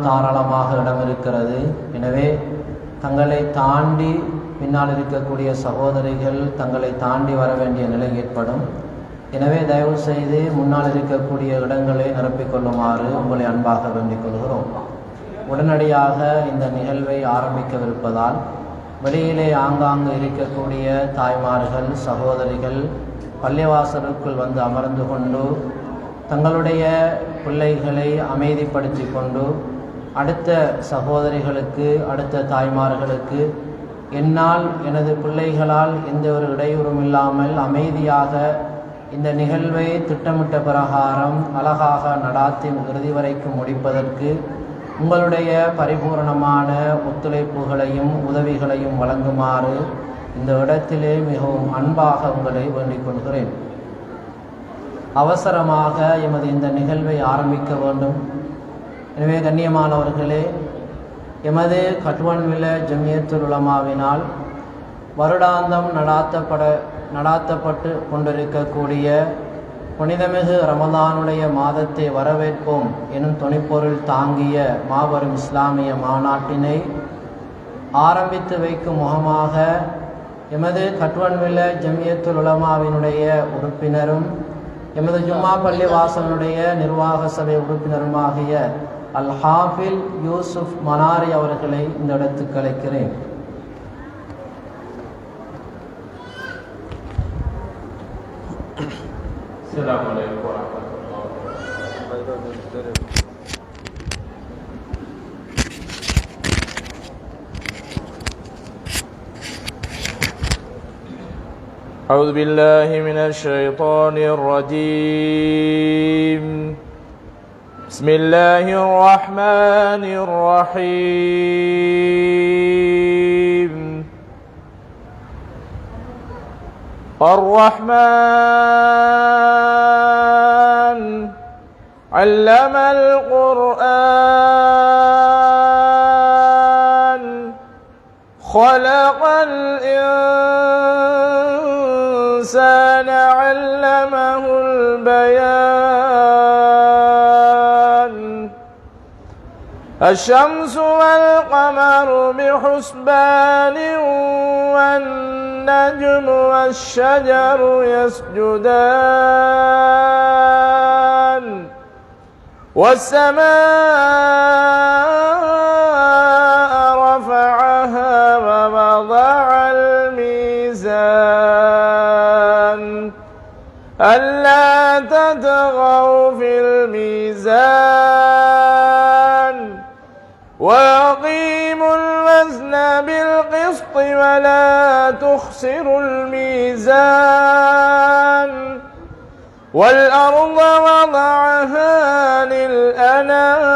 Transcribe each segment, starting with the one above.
தாராளமாக இடம் இருக்கிறது. எனவே தங்களை தாண்டி பின்னால் இருக்கக்கூடிய சகோதரிகள் தங்களை தாண்டி வர வேண்டிய நிலை ஏற்படும். எனவே தயவு செய்து முன்னால் இருக்கக்கூடிய இடங்களை நிரப்பிக்கொள்ளுமாறு உங்களை அன்பாக வேண்டிக் கொள்கிறோம். உடனடியாக இந்த நிகழ்வை ஆரம்பிக்கவிருப்பதால் வெளியிலே ஆங்காங்கு இருக்கக்கூடிய தாய்மார்கள் சகோதரிகள் பள்ளிவாசலுக்குள் வந்து அமர்ந்து கொண்டு தங்களுடைய பிள்ளைகளை அமைதிப்படுத்தி கொண்டு அடுத்த சகோதரிகளுக்கு அடுத்த தாய்மார்களுக்கு என்னால் எனது பிள்ளைகளால் எந்த ஒரு இடையூறும் இல்லாமல் அமைதியாக இந்த நிகழ்வை திட்டமிட்ட பிரகாரம் அழகாக நடாத்தி இறுதி வரைக்கும் முடிப்பதற்கு உங்களுடைய பரிபூரணமான ஒத்துழைப்புகளையும் உதவிகளையும் வழங்குமாறு இந்த இடத்திலே மிகவும் அன்பாக உங்களை வேண்டிக் கொள்கிறேன். அவசரமாக எமது இந்த நிகழ்வை ஆரம்பிக்க வேண்டும். எனவே கண்ணியமானவர்களே, எமது கட்வன்வில ஜமியத்துல் உலமாவினால் வருடாந்தம் நடாத்தப்பட்டு கொண்டிருக்கக்கூடிய புனிதமிகு ரமதானுடைய மாதத்தை வரவேற்போம் எனும் துணிப்பொருள் தாங்கிய மாபெரும் இஸ்லாமிய மாநாட்டினை ஆரம்பித்து வைக்கும் முகமாக எமது கட்வன்வில ஜமியத்துல் உலமாவினுடைய உறுப்பினரும் எமது ஜும்மா பள்ளி வாசலுடைய நிர்வாக சபை உறுப்பினருமாகிய அல் ஹாஃபில் யூசுப் மனாரி அவர்களை இந்த இடத்துக்கு அழைக்கிறேன். أعوذ بالله من الشيطان الرجيم. بسم الله الرحمن الرحيم. الرحمن علم القرآن خلق الإنسان علمه البيان الشمس والقمر بحسبان والنجم والشجر يسجدان والسماء رفعها ووضع الميزان ألا تطغوا في الميزان وأقيموا الوزن بالقسط ولا تخسروا الميزان والأرض وضعها للأنام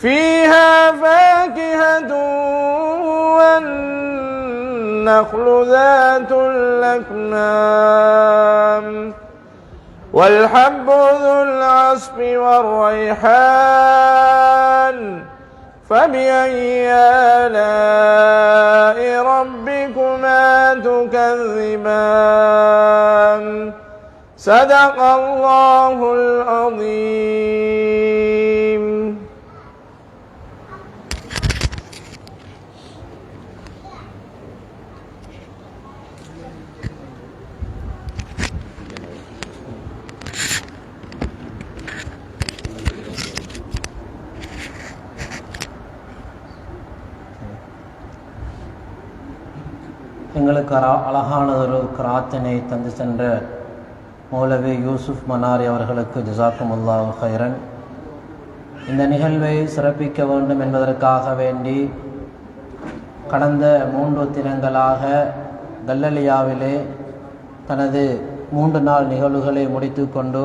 فيها فاكهة والنخل ذات الأكمام والحب ذو العصف والريحان فبأي آلاء ربكما تكذبان صدق الله العظيم. எங்களுக்கு அழகானதொரு கிராத்தினை தந்து சென்ற மௌலவி யூசுப் மனாரி அவர்களுக்கு ஜஸாக்குமுல்லாஹு ஹைரன். இந்த நிகழ்வை சிறப்பிக்க வேண்டும் என்பதற்காக வேண்டி கடந்த 3 தினங்களாக கல்லலியாவிலே தனது 3 நாள் நிகழ்வுகளை முடித்து கொண்டு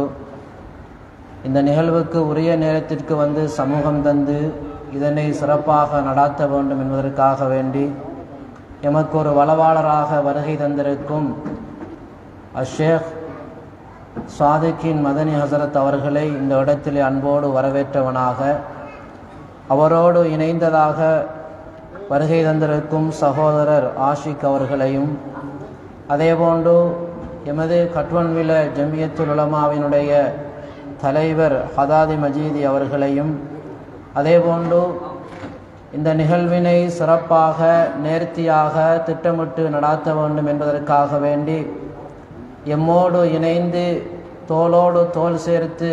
இந்த நிகழ்வுக்கு உரிய நேரத்திற்கு வந்து சமூகம் தந்து இதனை சிறப்பாக நடாத்த வேண்டும் என்பதற்காக வேண்டி எமக்கு ஒரு வளவாளராக வருகை தந்திருக்கும் அஷேக் சாதிக்கின் மதனி ஹசரத் அவர்களை இந்த இடத்திலே அன்போடு வரவேற்றவனாக, அவரோடு இணைந்ததாக வருகை தந்திருக்கும் சகோதரர் ஆஷிக் அவர்களையும், அதேபோன்று எமது கட்வன்வில ஜமியத்துல் உலமாவினுடைய தலைவர் ஹதாதி மஜீதி அவர்களையும், அதேபோன்று இந்த நிகழ்வினை சிறப்பாக நேர்த்தியாக திட்டமிட்டு நடாத்த வேண்டும் என்பதற்காக வேண்டி எம்மோடு இணைந்து தோளோடு தோள் சேர்த்து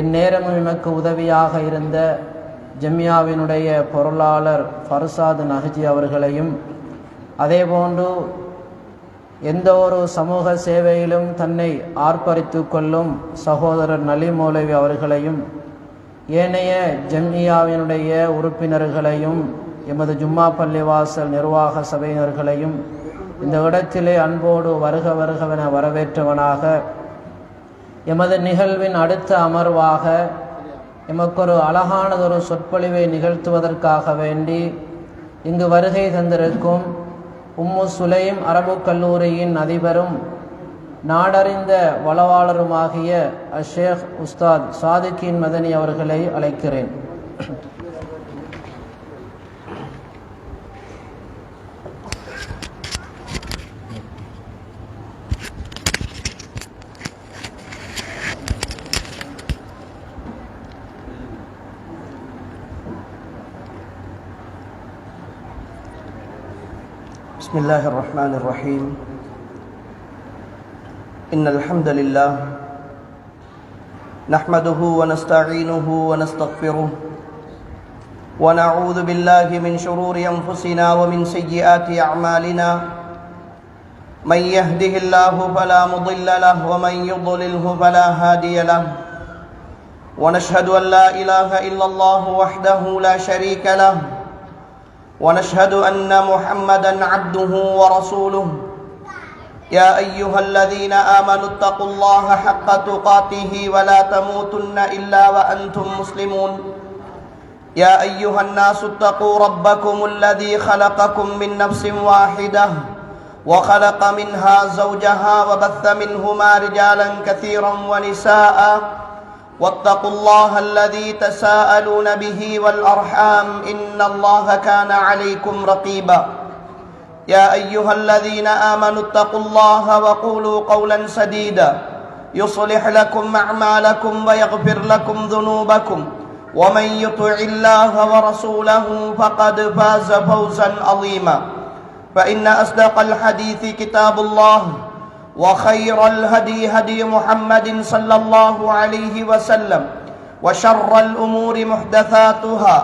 எந்நேரமும் எமக்கு உதவியாக இருந்த ஜம்மியாவினுடைய பொருளாளர் ஃபர்சாத் நஹ்ஜி அவர்களையும், அதேபோன்று எந்த ஒரு சமூக சேவையிலும் தன்னை ஆர்ப்பரித்து கொள்ளும் சகோதரர் நலி மௌலவி அவர்களையும், ஏனைய ஜம்மியாவினுடைய உறுப்பினர்களையும், எமது ஜும்மா பள்ளிவாசல் நிர்வாக சபையினர்களையும் இந்த இடத்திலே அன்போடு வருக வருகவென வரவேற்றவனாக, எமது நிகழ்வின் அடுத்த அமர்வாக எமக்கொரு அழகானதொரு சொற்பொழிவை நிகழ்த்துவதற்காக வேண்டி இங்கு வருகை தந்திருக்கும் உம்மு சுலைம் அரபு கல்லூரியின் அதிபரும் நாடறிந்த வளவாளருமாகிய ஷேக் உஸ்தாத் சாதிக்கின் மதனி அவர்களை அழைக்கிறேன். بسم الله الرحمن الرحيم. إن الحمد لله نحمده ونستعينه ونستغفره ونعوذ بالله من شرور أنفسنا ومن سيئات أعمالنا. من يهده الله فلا مضل له ومن يضلله فلا هادي له. ونشهد أن لا إله إلا الله وحده لا شريك له. ونشهد أن محمدًا عبده ورسوله. يا أيها الذين آمنوا اتقوا الله حق تقاته ولا تموتن إلا وأنتم مسلمون. يا أيها الناس اتقوا ربكم الذي خلقكم من نفس واحدة وخلق منها زوجها وبث منهما رجالا كثيرا ونساء. واتقوا الله الذي تساءلون به والأرحام إن الله كان عليكم رقيبا. يا أيها الذين آمنوا اتقوا الله وقولوا قولا سديدا يصلح لكم أعمالكم ويغفر لكم ذنوبكم ومن يطع الله ورسوله فقد فاز فوزا عظيما. فإن أصدق الحديث كتاب الله وخير الهدي هدي محمد صلى الله عليه وسلم وشر الأمور محدثاتها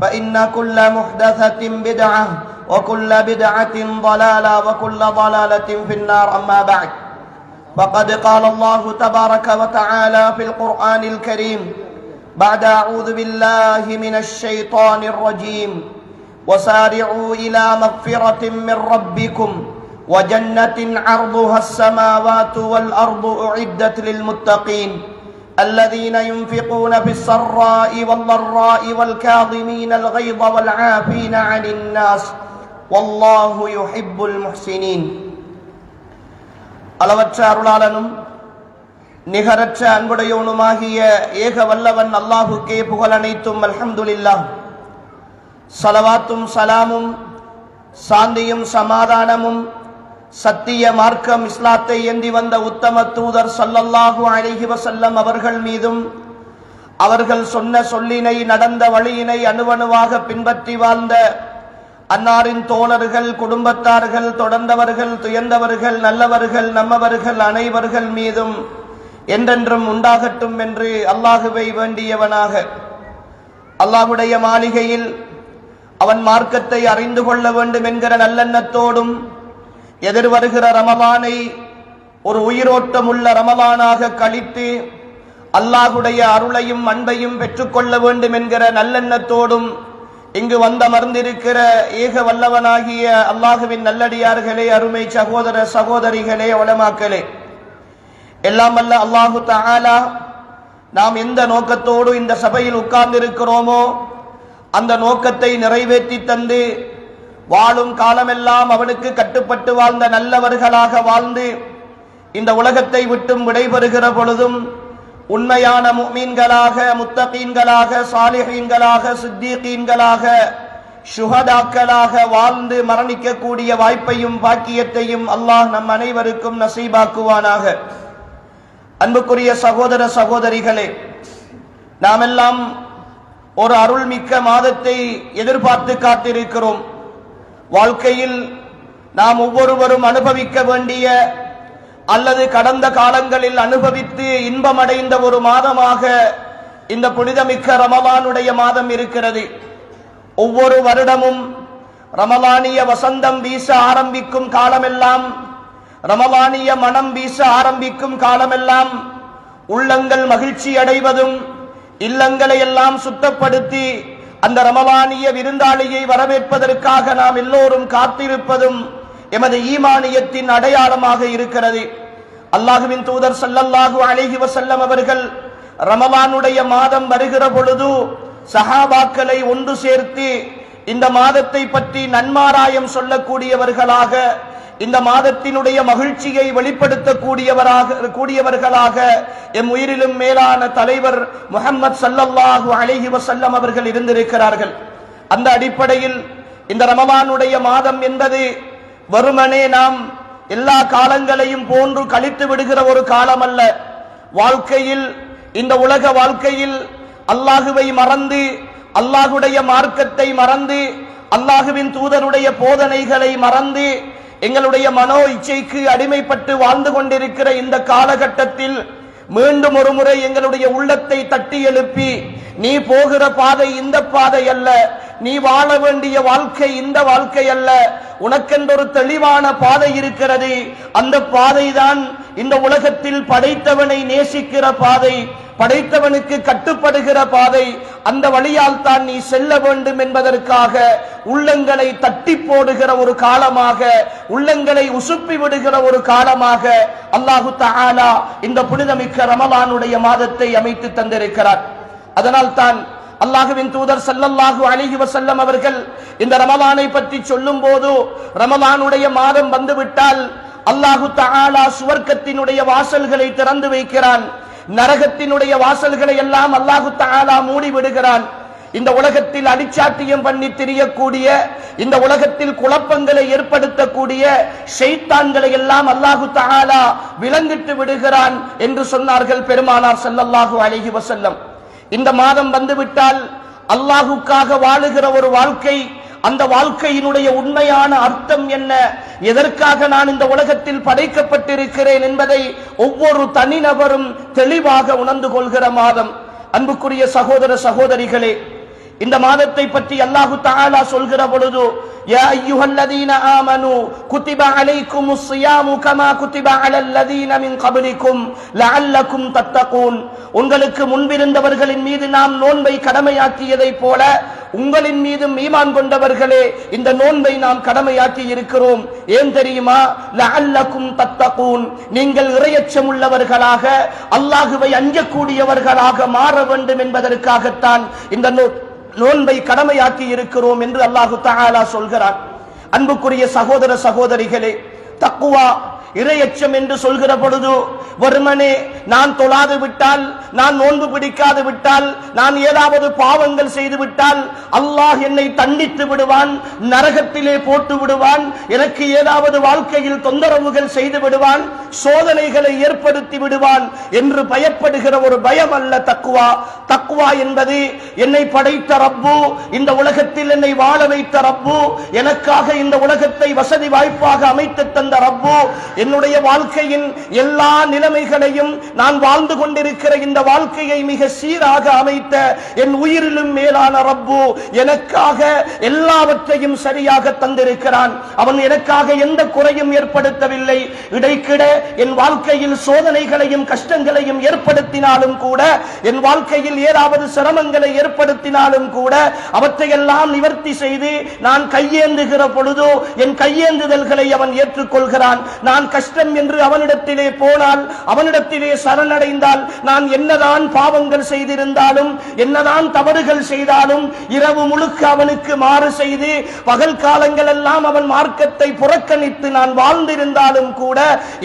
فإن كل محدثة بدعة وكل بدعة ضلالة وكل ضلالة في النار. أما بعد، فقد قال الله تبارك وتعالى في القرآن الكريم بعد أعوذ بالله من الشيطان الرجيم: وسارعوا إلى مغفرة من ربكم وجنة عرضها السماوات والأرض أعدت للمتقين الذين ينفقون في السراء والضراء والكاظمين الغيظ والعافين عن الناس والله يحب المحسنين. அளவற்ற அருளாளனும் நிகரற்ற அன்புடையவனுமாகிய ஏக வல்லவன் அல்லாஹுக்கே புகழ் அனைத்தும். அல்ஹம்துலில்லாஹ். ஸலவாத்தும் சலாமும் சாந்தியும் சமாதானமும் சத்திய மார்க்கம் இஸ்லாத்தை ஏந்தி வந்த உத்தம தூதர் ஸல்லல்லாஹு அலைஹி வஸல்லம் அவர்கள் மீதும், அவர்கள் சொன்ன சொல்லினை நடந்த வழியினை அணுவணுவாக பின்பற்றி வாழ்ந்த அன்னாரின் தோழர்கள், குடும்பத்தார்கள், தொடர்ந்தவர்கள், துயர்ந்தவர்கள், நல்லவர்கள், நம்மவர்கள் அனைவர்கள் மீதும் என்றென்றும் உண்டாகட்டும் என்று அல்லாஹுவை வேண்டியவனாக, அல்லாஹுடைய மாளிகையில் அவன் மார்க்கத்தை அறிந்து கொள்ள வேண்டும் என்கிற நல்லெண்ணத்தோடும், எதிர்வருகிற ரமலானை ஒரு உயிரோட்டம் உள்ள ரமலானாக கழித்து அல்லாஹுடைய அருளையும் அன்பையும் பெற்றுக்கொள்ள வேண்டும் என்கிற நல்லெண்ணத்தோடும் இங்கு வந்தமர்ந்திருக்கிற ஏக வல்லவனாகிய அல்லாஹுவின் நல்லடியார்களே, அருமை சகோதர சகோதரிகளே, உலமாக்களே, எல்லாம் வல்ல அல்லாஹு தஆலா நாம் எந்த நோக்கத்தோடு இந்த சபையில் உட்கார்ந்திருக்கிறோமோ அந்த நோக்கத்தை நிறைவேற்றி தந்து வாழும் காலமெல்லாம் அவனுக்கு கட்டுப்பட்டு வாழ்ந்த நல்லவர்களாக வாழ்ந்து இந்த உலகத்தை விட்டும் விடைபெறுகிற பொழுதும் உண்மையான முஃமின்களாக, முத்தகீன்களாக, சாலிஹீன்களாக, சித்தீகீன்களாக, ஷுஹதாக்களாக வாழ்ந்து மரணிக்கக்கூடிய வாய்ப்பையும் பாக்கியத்தையும் அல்லாஹ் நம் அனைவருக்கும் நசீபாக்குவானாக. அன்புக்குரிய சகோதர சகோதரிகளே, நாமெல்லாம் ஒரு அருள்மிக்க மாதத்தை எதிர்பார்த்து காத்திருக்கிறோம். வாழ்க்கையில் நாம் ஒவ்வொருவரும் அனுபவிக்க வேண்டிய அல்லது கடந்த காலங்களில் அனுபவித்து இன்பமடைந்த ஒரு மாதமாக இந்த புனிதமிக்க ரமலானுடைய மாதம் இருக்கிறது. ஒவ்வொரு வருடமும் ரமலானிய வசந்தம் வீச ஆரம்பிக்கும் காலமெல்லாம், ரமலானிய மனம் வீச ஆரம்பிக்கும் காலமெல்லாம் உள்ளங்கள் மகிழ்ச்சி அடைவதும், இல்லங்களை எல்லாம் சுத்தப்படுத்தி அந்த ரமலானிய விருந்தாளியை வரவேற்பதற்காக நாம் எல்லோரும் காத்திருப்பதும் எமது ஈமானியத்தின் அடையாளமாக இருக்கிறது. அல்லாஹுவின் தூதர் ஸல்லல்லாஹு அலைஹி வஸல்லம் அவர்கள் ரமலானுடைய மாதம் வருகிற பொழுது சஹாபாக்களை ஒன்று சேர்த்து இந்த மாதத்தை பற்றி நன்மாராயம் சொல்லக்கூடியவர்களாக, இந்த மாதத்தினுடைய மகிழ்ச்சியை வெளிப்படுத்தக்கூடியவர்களாக எம் உயிரிலும் மேலான தலைவர் முஹம்மது ஸல்லல்லாஹு அலைஹி வஸல்லம் அவர்கள் இருந்திருக்கிறார்கள். அந்த அடிப்படையில் இந்த ரமலானுடைய மாதம் என்பது வெறுமனே நாம் எல்லா காலங்களையும் போன்று கழித்து விடுகிற ஒரு காலம் அல்ல. வாழ்க்கையில், இந்த உலக வாழ்க்கையில் அல்லாஹுவை மறந்து, அல்லாஹுடைய மார்க்கத்தை மறந்து, அல்லாஹுவின் தூதருடைய போதனைகளை மறந்து, எங்களுடைய மனோ இச்சைக்கு அடிமைப்பட்டு வாழ்ந்து கொண்டிருக்கிற இந்த காலகட்டத்தில் மீண்டும் ஒரு முறை எங்களுடைய உள்ளத்தை தட்டி எழுப்பி, நீ போகிற பாதை இந்த பாதை அல்ல, நீ வாழ வேண்டிய வாழ்க்கை இந்த வாழ்க்கை அல்ல, உனக்கென்றொரு தெளிவான பாதை இருக்கிறது. அந்த பாதைதான் இந்த உலகத்தில் படைத்தவனை நேசிக்கிற பாதை, படைத்தவனுக்கு கட்டுப்படுகிற பாதை. அந்த வழியால் தான் நீ செல்ல வேண்டும் என்பதற்காக உள்ளங்களை தட்டி போடுகிற ஒரு காலமாக, உள்ளங்களை உசுப்பி விடுகிற ஒரு காலமாக அல்லாஹு தஆலா இந்த புனிதமிக்க ரமலானுடைய மாதத்தை அமைத்து தந்திருக்கிறார். அதனால் தான் அல்லாஹுவின் தூதர் ஸல்லல்லாஹு அலைஹி வஸல்லம் அவர்கள் இந்த ரமலானை பற்றி சொல்லும் போது, ரமலானுடைய மாதம் வந்துவிட்டால் அல்லாஹு தஆலா சுவர்க்கத்தினுடைய வாசல்களை திறந்து வைக்கிறான், நரகத்தினுடைய வாசல்களை எல்லாம் அல்லாஹு தஆலா மூடி விடுகிறான். இந்த உலகத்தில் அடிச்சாட்டியம் பண்ணி திரியக்கூடிய, இந்த உலகத்தில் குழப்பங்களை ஏற்படுத்தக்கூடிய ஷைத்தான்களை எல்லாம் அல்லாஹு தஆலா விலங்கிட்டு விடுகிறான் என்று சொன்னார்கள் பெருமானார் ஸல்லல்லாஹு அலைஹி வஸல்லம். இந்த மாதம் வந்துவிட்டால் அல்லாஹுக்காக வாழுகிற ஒரு வாழ்க்கை, அந்த வாழ்க்கையினுடைய உண்மையான அர்த்தம் என்ன, எதற்காக நான் இந்த உலகத்தில் படைக்கப்பட்டிருக்கிறேன் என்பதை ஒவ்வொரு தனிநபரும் தெளிவாக உணர்ந்து கொள்கிற மாதம். அன்புக்குரிய சகோதர சகோதரிகளே, இந்த மாதத்தை பற்றி அல்லாஹு தஆலா சொல்கிற பொழுது, யா அய்யுஹல்லதீன ஆமனூ குதிப அலைக்குமுஸ் ஸியாமு கமா குதிப அலல்லதீன மின் கப்லிக்கும் லஅல்லக்கும் தத்தகூன். உங்களுக்கு முன்பிருந்தவர்களின் மீது நாம் நோன்பை கடமையாக்கியதைப் போல உங்களின் மீதும் ஈமான் கொண்டவர்களே இந்த நோன்பை நாம் கடமையாக்கி இருக்கிறோம். ஏன் தெரியுமா? லஅல்லக்கும் தத்தகூன், நீங்கள் இறையச்சம் உள்ளவர்களாக, அல்லாஹுவை அஞ்சக்கூடியவர்களாக மாற வேண்டும் என்பதற்காகத்தான் இந்த நோன்பை கடமையாக்கி இருக்கிறோம் என்று அல்லாஹு தஆலா சொல்கிறான். அன்புக்குரிய சகோதர சகோதரிகளே, தக்வா இறையச்சம் என்று சொல்கிற பொழுது வெறுமனே நான் தொழாது விட்டால், நான் நோன்பு பிடிக்காது விட்டால், நான் ஏதாவது பாவங்கள் செய்து விட்டால் அல்லாஹ் என்னை தண்டித்து விடுவான், நரகத்திலே போட்டு விடுவான், எனக்கு ஏதாவது வாழ்க்கையில் தொந்தரவுகள் செய்து விடுவான், சோதனைகளை ஏற்படுத்தி விடுவான் என்று பயப்படுகிற ஒரு பயம் அல்ல தக்வா. தக்வா என்பது என்னை படைத்த ரப்பு, இந்த உலகத்தில் என்னை வாழ வைத்த ரப்பு, எனக்காக இந்த உலகத்தை வசதி வாய்ப்பாக அமைத்து தந்த ரப்பு, என்னுடைய வாழ்க்கையின் எல்லா நிலைமைகளையும், நான் வாழ்ந்து கொண்டிருக்கிற இந்த வாழ்க்கையை மிக சீராக அமைத்த என் உயிரிலும் மேலான ரப்பு எனக்காக எல்லாவற்றையும் சரியாக தந்திருக்கிறான். அவன் எனக்காக எந்த குறையும் ஏற்படுத்தவில்லை. இடைக்கிட என் வாழ்க்கையில் சோதனைகளையும் கஷ்டங்களையும் ஏற்படுத்தினாலும் கூட, என் வாழ்க்கையில் ஏதாவது சிரமங்களை ஏற்படுத்தினாலும் கூட அவற்றையெல்லாம் நிவர்த்தி செய்து நான் கையேந்துகிற பொழுது என் கையேந்துதல்களை அவன் ஏற்றுக்கொள்கிறான். நான் கஷ்டம் என்று அவனிடத்திலே போனால், அவனிடத்திலே சரணடைந்தால், நான் என்னதான் பாவங்கள் செய்திருந்தாலும், என்னதான் தவறுகள் செய்தாலும், இரவு முழுக்க அவனுக்கு மாறு செய்து பகல் காலங்கள் எல்லாம் அவன் மார்க்கத்தை புறக்கணித்து நான் வாழ்ந்திருந்தாலும் கூட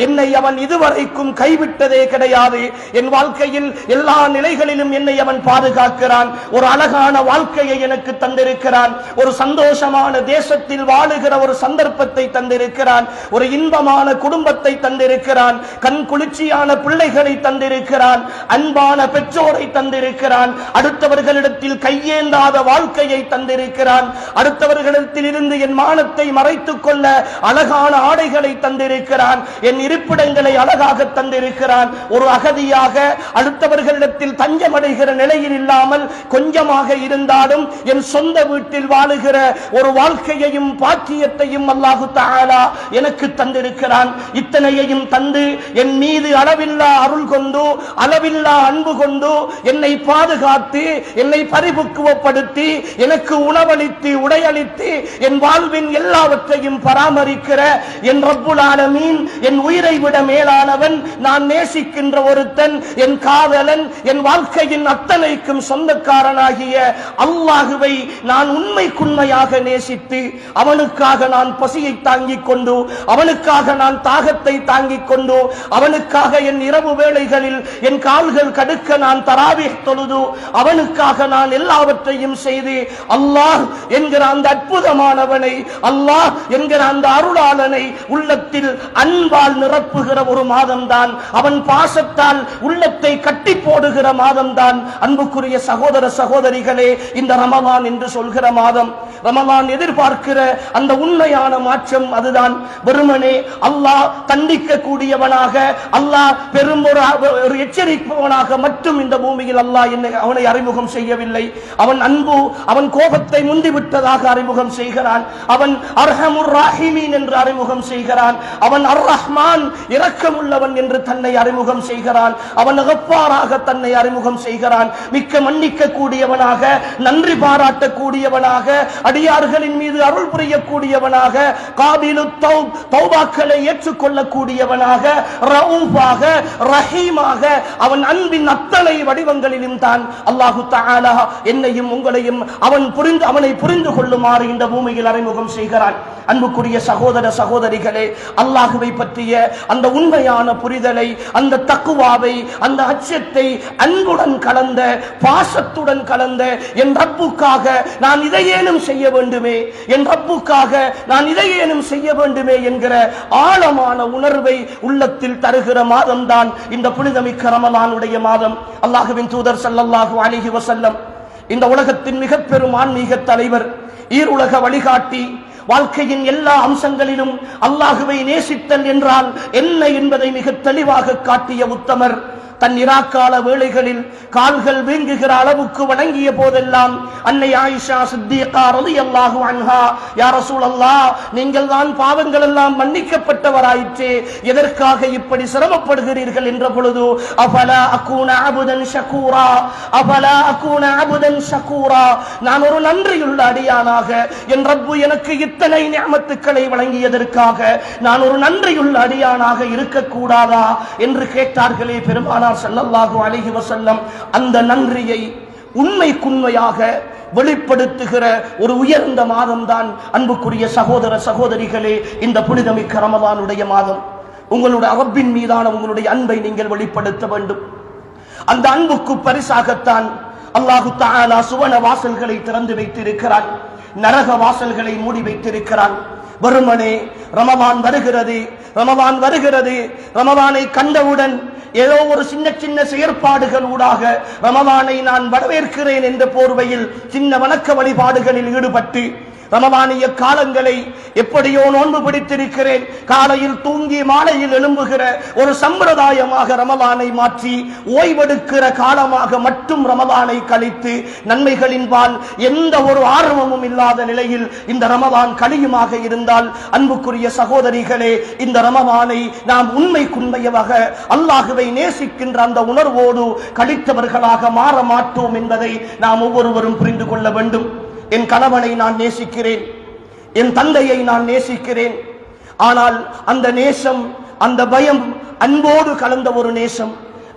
என்னை அவன் இதுவரைக்கும் கைவிட்டதே கிடையாது. என் வாழ்க்கையில் எல்லா நிலைகளிலும் என்னை அவன் பாதுகாக்கிறான். ஒரு அழகான வாழ்க்கையை எனக்கு தந்திருக்கிறான். ஒரு சந்தோஷமான தேசத்தில் வாழுகிற ஒரு சந்தர்ப்பத்தை தந்திருக்கிறான். ஒரு இன்பமான குடும்ப குடும்பத்தை தந்திருக்கிறான், கண் குளிர்ச்சியான பிள்ளைகளை தந்திருக்கிறான், அன்பான பெற்றோரை தந்திருக்கிறான், அடுத்தவர்களிடத்தில் கையேந்தாத வாழ்க்கையை தந்திருக்கிறான், அடுத்தவர்களிடத்தில் இருந்து என் மானத்தை மறைத்துக் கொள்ள அழகான ஆடைகளை தந்திருக்கிறான், என் இருப்பிடங்களை அழகாக தந்திருக்கிறான். ஒரு அகதியாக அடுத்தவர்களிடத்தில் தஞ்சமடைகிற நிலையில் இல்லாமல் கொஞ்சமாக இருந்தாலும் என் சொந்த வீட்டில் வாழுகிற ஒரு வாழ்க்கையையும் பாக்கியத்தையும் அல்லாஹு தஆலா எனக்கு தந்திருக்கிறான். இத்தனையையும் தந்து என் மீது அளவில்லா அருள் கொண்டு அளவில்லா அன்பு கொண்டு என்னை பாதுகாத்து என்னை பரிபக்குவப்படுத்தி எனக்கு உணவளித்து உடையளித்து என் வாழ்வின் எல்லாவற்றையும் பராமரிக்கிற என் ரப்புல் ஆலமீன், என் உயிரை விட மேலானவன், நான் நேசிக்கின்ற ஒருத்தன், என் காதலன், என் வாழ்க்கையின் அத்தனைக்கும் சொந்தக்காரனாகிய அல்லாஹுவை நான் உண்மைக்குண்மையாக நேசித்து அவனுக்காக நான் பசியை தாங்கிக் கொண்டு அவனுக்காக நான் தாகத்தை தாங்கிக் கொண்டு அவனுக்காக என் இரவு வேளைகளில் என் கால்கள் கடுக்க நான் தராவீஹ் தொழுது அவனுக்காக நான் எல்லாவற்றையும் செய்து அல்லாஹ் என்கிற அந்த அற்புதமானவனை, அல்லாஹ் என்கிற அந்த அருளாளனை உள்ளத்தில் அன்பால் நிரப்புகிற ஒரு மாதம்தான், அவன் பாசத்தால் உள்ளத்தை கட்டி போடுகிற மாதம்தான் அன்புக்குரிய சகோதர சகோதரிகளே இந்த ரமலான் என்று சொல்கிற மாதம். ரமலான் எதிர்பார்க்கிற அந்த உண்மையான மாற்றம் அதுதான். வெறுமனே அல்லாஹ் தண்டிக்க கூடியவனாக, அல்லாஹ் பெரும் ஒரு எச்சரிப்பவனாக மட்டும் இந்த பூமியில் அல்லாஹ் அவனை அறிமுகம் செய்யவில்லை. அவன் அன்பு, அவன் கோபத்தை முந்திவிட்டதாக அறிமுகம் செய்கிறான். அவன் அர்ஹமுர் ராஹிமீன் என்று அறிமுகம் செய்கிறான். அவன் அர் ரஹ்மான் இரக்கமுள்ளவன் என்று தன்னை அறிமுகம் செய்கிறான். அவன் கஃபாராக தன்னை அறிமுகம் செய்கிறான். மிக்க மன்னிக்க கூடியவனாக, நன்றி பாராட்டக்கூடியவனாக, அடியார்களின் மீது அருள் புரியக்கூடியவனாக, காபிலு தௌப் தௌபாக்களை ஏற்றுக்கொள்ளக்கூடியவனாக, ரவுஃபாக, ரஹீமாக, அவன் அன்பின் அத்தனை வடிவங்களிலும் தான் அல்லாஹு தஆலா என்னையும் உங்களையும் அவனை புரிந்து கொள்ளுமாறு இந்த பூமியில் அறிமுகம் செய்கிறான். அன்புக்குரிய சகோதர சகோதரிகளே, அல்லாஹுவை பற்றிய அந்த உண்மையான புரிதலை, அந்த தக்குவாவை, அந்த அச்சத்தை அன்புடன் கலந்த, பாசத்துடன் கலந்த, என் ரப்புக்காக நான் இதையேனும் செய்ய வேண்டுமே, என் ரப்புக்காக நான் இதையேனும் செய்ய வேண்டுமே என்கிற ஆழமான உணர்வை உள்ளத்தில் தருகிற மாதம் தான் இந்த புனிதமிக்க ரமலானுடைய மாதம். அல்லாஹுவின் தூதர் ஸல்லல்லாஹு அலைஹி வஸல்லம், இந்த உலகத்தின் மிக பெரும் ஆன்மீக தலைவர், ஈருலக வழிகாட்டி, வாழ்க்கையின் எல்லா அம்சங்களிலும் அல்லாஹுவை நேசித்தல் என்றால் என்ன என்பதை மிக தெளிவாக காட்டிய உத்தமர், தன் இராக்கால வேளைகளில் கால்கள் வீங்குகிற அளவுக்கு வணங்கிய போதெல்லாம் அன்னை ஆயிஷா சித்திகா ரலியல்லாஹு அன்ஹா, யா ரசூலல்லாஹ், நீங்கள் தான் பாவங்கள் எல்லாம் மன்னிக்கப்பட்டவராயிற்றே, எதற்காக இப்படி சிரமப்படுகிறீர்கள் என்ற பொழுது, அஃபலா அகூன அபுதன் ஷகூரா, அஃபலா அகூன அபுதன் ஷகூரா, நான் ஒரு நன்றியுள்ள அடியானாக, என் ரப்பு எனக்கு இத்தனை நிஅமத்துக்களை வழங்கியதற்காக நான் ஒரு நன்றியுள்ள அடியானாக இருக்கக்கூடாதா என்று கேட்டார்களே பெருமானார் ஸல்லல்லாஹு அலைஹி வஸல்லம். அந்த நன்றியை உண்மைக்குண்மையாக வெளிப்படுத்துகிற ஒரு உயர்ந்த மாதம் தான் அன்புக்குரிய சகோதர சகோதரிகளே இந்த புனிதமிக்க ரமலானுடைய மாதம். உங்களுடைய ரப்பின் மீதான உங்களுடைய அன்பை நீங்கள் வெளிப்படுத்த வேண்டும். அந்த அன்புக்கு பரிசாகத்தான் அல்லாஹு தஆலா சுவன வாசல்களை திறந்து வைத்திருக்கிறான், நரக வாசல்களை மூடி வைத்திருக்கிறான். வெறுமனே ரமலான் வருகிறது, ரமலான் வருகிறது, ரமலானை கண்டவுடன் ஏதோ ஒரு சின்ன சின்ன செயற்பாடுகள் ஊடாக ரமலானை நான் வரவேற்கிறேன் என்ற போர்வையில் சின்ன வணக்க வழிபாடுகளில் ஈடுபட்டு ரமலானிய காலங்களை எப்படியோ நோன்பு பிடித்திருக்கிறேன், காலையில் தூங்கி மாலையில் எழும்புகிற ஒரு சம்பிரதாயமாக ரமலானை மாற்றி ஓய்வெடுக்கிற காலமாக மட்டும் ரமலானை கழித்து நன்மைகளின் பால் எந்த ஒரு ஆர்வமும் இல்லாத நிலையில் இந்த ரமலான் கழியுமாக இருந்தால் அன்புக்குரிய சகோதரிகளே, இந்த ரமலானை நாம் உண்மைக்குண்மையாக அல்லாஹுவை நேசிக்கின்ற அந்த உணர்வோடு கழித்தவர்களாக மாற மாட்டோம் என்பதை நாம் ஒவ்வொருவரும் புரிந்து கொள்ள வேண்டும். என் கணவனை நான் நேசிக்கிறேன், என் தந்தையை நான் நேசிக்கிறேன், ஆனால் அந்த நேசம், அந்த பயம் அன்போடு கலந்த ஒரு நேசம்,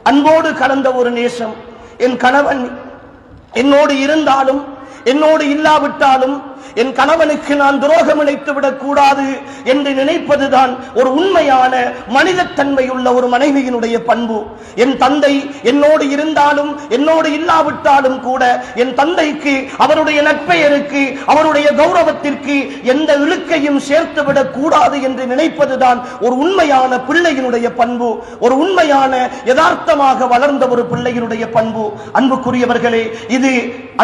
அன்போடு கலந்த ஒரு நேசம். என் கணவன் என்னோடு இருந்தாலும் என்னோடு இல்லாவிட்டாலும் என் கணவனுக்கு நான் துரோகம் இழைத்து விடக் கூடாது என்று நினைப்பதுதான் ஒரு உண்மையான மனிதத்தன்மையுள்ள ஒரு மனைவியினுடைய பண்பு. என் தந்தை என்னோடு இருந்தாலும் என்னோடு இல்லாவிட்டாலும் கூட என் தந்தைக்கு அவருடைய நற்பெயருக்கு அவருடைய கௌரவத்திற்கு எந்த இழுக்கையும் சேர்த்து விடக் கூடாது என்று நினைப்பதுதான் ஒரு உண்மையான பிள்ளையினுடைய பண்பு, ஒரு உண்மையான யதார்த்தமாக வளர்ந்த ஒரு பிள்ளையினுடைய பண்பு. அன்புக்குரியவர்களே, இது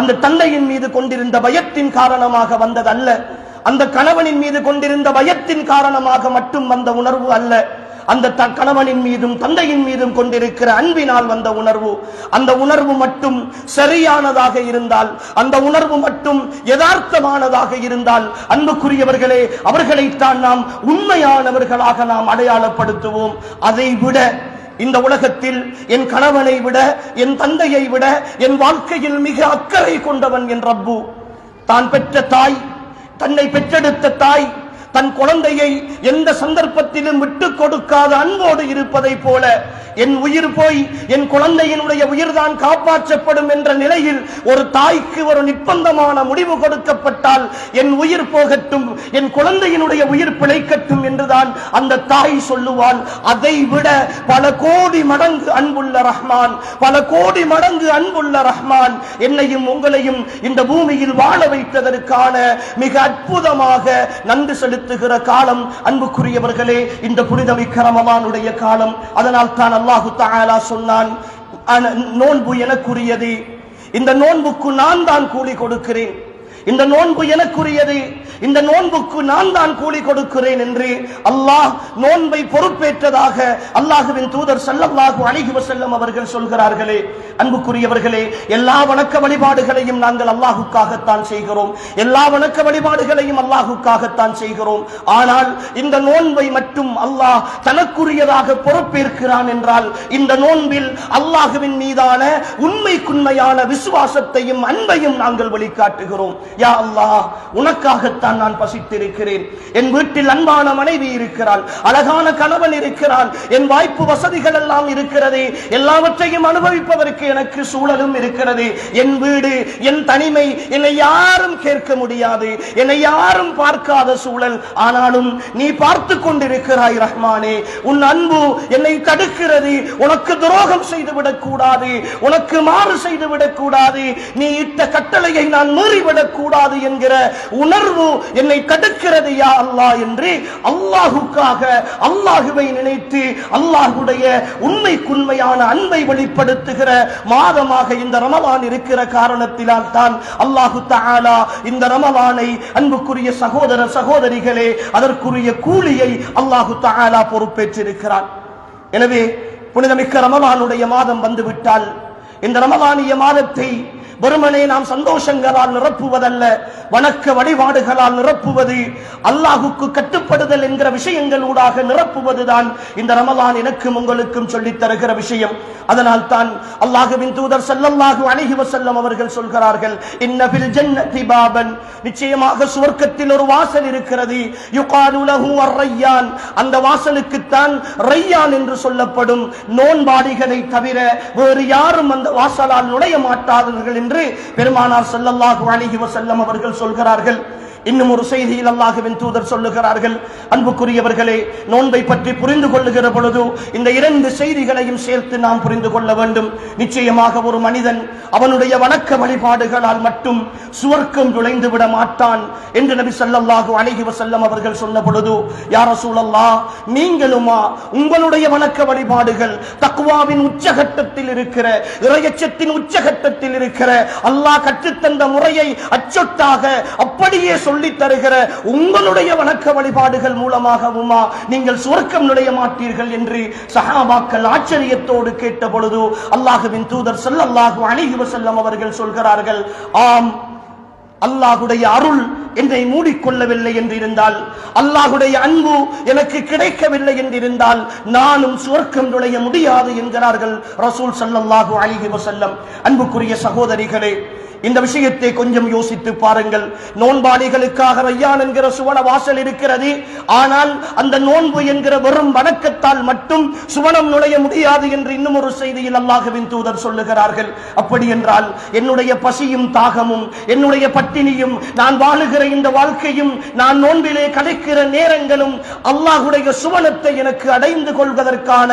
அந்த தந்தையின் மீது கொண்டிருந்த பயத்தின் காரணமாக வந்ததல்ல, அந்த கணவனின் மீது கொண்டிருந்த பயத்தின் காரணமாக மட்டும் வந்த உணர்வு அல்ல, அந்த கணவனின் மீதும் தந்தையின் மீதும் கொண்டிருக்கிற அன்பினால் வந்த உணர்வு. அந்த உணர்வு மட்டும் சரியானதாக இருந்தால், அந்த உணர்வு மட்டும் யதார்த்தமானதாக இருந்தால், அன்புக்குரியவர்களே, அவர்களைத்தான் நாம் உண்மையானவர்களாக நாம் அடையாளப்படுத்துவோம். அதை விட இந்த உலகத்தில் என் கணவனை விட என் தந்தையை விட என் வாழ்க்கையில் மிக அக்கறை கொண்டவன் என் ரப்பு. தான் பெற்ற தாய், தன்னை பெற்றெடுத்த தாய் தன் குழந்தையை எந்த சந்தர்ப்பத்திலும் விட்டுக் கொடுக்காத அன்போடு இருப்பதை போல என் உயிர் போய் என் குழந்தையினுடைய உயிர்தான் காப்பாற்றப்படும் என்ற நிலையில் ஒரு தாய்க்கு ஒரு நிர்பந்தமான முடிவு கொடுக்கப்பட்டால் என் உயிர் போகட்டும், என் குழந்தையினுடைய உயிர் பிழைக்கட்டும் என்றுதான் அந்த தாய் சொல்லுவாள். அதை விட பல கோடி மடங்கு அன்புள்ள ரஹ்மான், பல கோடி மடங்கு அன்புள்ள ரஹ்மான் என்னையும் உங்களையும் இந்த பூமியில் வாழ வைத்ததற்கான மிக அற்புதமாக நன்றி செலுத்துகிற காலம் அன்புக்குரியவர்களே இந்த புனிதமிக்க ரமலானுடைய காலம். அதனால் தான் அல்லாஹு தஆலா சொன்னான், நோன்பு எனக்குரியது, இந்த நோன்புக்கு நான் தான் கூலி கொடுக்கிறேன், இந்த நோன்பு எனக்குரியது, இந்த நோன்புக்கு நான் தான் கூலி கொடுக்கிறேன் என்று அல்லாஹ் நோன்பை பொறுப்பேற்றதாக அல்லாஹ்வின் தூதர் ஸல்லல்லாஹு அலைஹி வஸல்லம் அவர்கள் சொல்கிறார்களே. அன்புக்குரியவர்களே, எல்லா வணக்க வழிபாடுகளையும் நாங்கள் அல்லாஹ்வுக்காகத்தான் செய்கிறோம், எல்லா வணக்க வழிபாடுகளையும் அல்லாஹ்வுக்காகத்தான் செய்கிறோம். ஆனால் இந்த நோன்பை மட்டும் அல்லாஹ் தனக்குரியதாக பொறுப்பேற்கிறான் என்றால் இந்த நோன்பில் அல்லாஹ்வின் மீதான உண்மைக்குண்மையான விசுவாசத்தையும் அன்பையும் நாங்கள் வெளிக்காட்டுகிறோம். யா அல்லாஹ், உனக்காகத்தான் நான் பசித்திருக்கிறேன், என் வீட்டில் அன்பான மனைவி இருக்கிறாள், அழகான கணவன் இருக்கிறான், என் வாய்ப்பு வசதிகள் எல்லாம் இருக்கிறது, எல்லாவற்றையும் அனுபவிப்பதற்கு எனக்கு சூழலும் இருக்கிறது, என் வீடு, என் தனிமை, என்னை யாரும் கேட்க முடியாது, என்னை யாரும் பார்க்காத சூழல், ஆனாலும் நீ பார்த்து கொண்டிருக்கிறாய் ரஹ்மானே, உன் அன்பு என்னை தடுக்கிறது, உனக்கு துரோகம் செய்துவிடக் கூடாது, உனக்கு மாறு செய்துவிடக் கூடாது, நீ இட்ட கட்டளையை நான் மீறிவிடக் கூடாது என்கிற உணர்வு என்னை தடுக்கிறது யா அல்லாஹ் என்று அல்லாஹுக்காக அல்லாஹுவை நினைத்து அல்லாஹுடைய உண்மைக்குண்மையான அன்பை வெளிப்படுத்துகிற மாதமாக இந்த ரமலான் இருக்கிற காரணத்தினால் தான் அல்லாஹு தஆலா இந்த ரமலானை அன்புக்குரிய சகோதர சகோதரிகளே அதற்குரிய கூலியை அல்லாஹு தஆலா பொறுப்பேற்றிருக்கிறார். எனவே புனிதமிக்க ரமலானுடைய மாதம் வந்துவிட்டால் இந்த ரமலானிய மாதத்தை வெறுமனே நாம் சந்தோஷங்களால் நிரப்புவதல்ல, வணக்க வழிபாடுகளால் நிரப்புவது, அல்லாஹுக்கு கட்டுப்படுதல் என்கிற விஷயங்களூடாக நிரப்புவதுதான் இந்த ரமலான் எனக்கும் உங்களுக்கும் சொல்லித் தருகிற விஷயம். அதனால் தான் அல்லாஹ்வின் தூதர் ஸல்லல்லாஹு அலைஹி வஸல்லம் அவர்கள் சொல்கிறார்கள், இன்ன ஃபில் ஜன்னதி பாபன், நிச்சயமாக சுவர்க்கத்தில் ஒரு வாசல் இருக்கிறது, யுகாலு லஹு அர்-ரையான், அந்த வாசலுக்கு தான் ரையான் என்று சொல்லப்படும். நோன்பாடிகளை தவிர வேறு யாரும் அந்த வாசலால் நுழைய மாட்டார்கள் என்று பெருமானார் ஸல்லல்லாஹு அலைஹி வஸல்லம் அவர்கள் சொல்கிறார்கள். இன்னும் ஒரு செய்தியில் அல்லாஹ்வின் தூதர் சொல்லுகிறார்கள், அன்புக்குரியவர்களே, நோன்பை பற்றி புரிந்து கொள்ளுகிற பொழுது இந்த இரண்டு செய்திகளையும் சேர்த்து நாம் புரிந்து கொள்ள வேண்டும். நிச்சயமாக ஒரு மனிதன் அவனுடைய வணக்க வழிபாடுகளால் மட்டும் சுவர்க்கம் நுழைந்து விட மாட்டான் என்று நபி ஸல்லல்லாஹு அலைஹி வஸல்லம் அவர்கள் சொன்ன பொழுது, யா ரசூலல்லாஹ், நீங்களுமா உங்களுடைய வணக்க வழிபாடுகள் தக்வாவின் உச்சகட்டத்தில் இருக்கிற, இறையச்சத்தின் உச்சகட்டத்தில் இருக்கிற, அல்லாஹ் கற்றுத்தந்த முறையை அச்சொட்டாக அப்படியே சொல்லி தருகிற உங்களுடைய வணக்க வழிபாடுகள் மூலமாகவுமா நீங்கள் சுவர்க்கம் நுழைய மாட்டீர்கள் என்று சஹாபாக்கள் ஆச்சரியத்தோடு கேட்ட பொழுது அல்லாஹ்வின் தூதர் ஸல்லல்லாஹு அலைஹி வஸல்லம் அவர்கள் சொல்கிறார்கள், ஆம், அல்லாஹுடைய அருள் என்னை மூடிக்கொள்ளவில்லை என்றிருந்தால், அல்லாஹுடைய அன்பு எனக்கு கிடைக்கவில்லை என்றிருந்தால் நானும் சுவர்க்கம் நுழைய முடியாது என்கிறார்கள் ரசூல் ஸல்லல்லாஹு அலைஹி வஸல்லம். அன்புக்குரிய சகோதரிகளே, இந்த விஷயத்தை கொஞ்சம் யோசித்து பாருங்கள். நோன்பாளிகளுக்காக ரையான் என்கிற சுவன வாசல் இருக்கிறது, ஆனால் அந்த நோன்பு என்கிற வெறும் வணக்கத்தால் மட்டும் சுவனம் நுழைய முடியாது என்று இன்னும் ஒரு செய்தியில் அல்லாஹ்வின் தூதர் சொல்லுகிறார்கள். அப்படி என்றால் என்னுடைய பசியும் தாகமும் என்னுடைய பட்டி பட்டினியும் நான் வாழுகிற இந்த வாழ்க்கையும் நான் நோன்பிலே கிடைக்கிற நேரங்களும் அல்லாஹ்வுடைய சுவனத்தை எனக்கு அடைந்து கொள்வதற்கான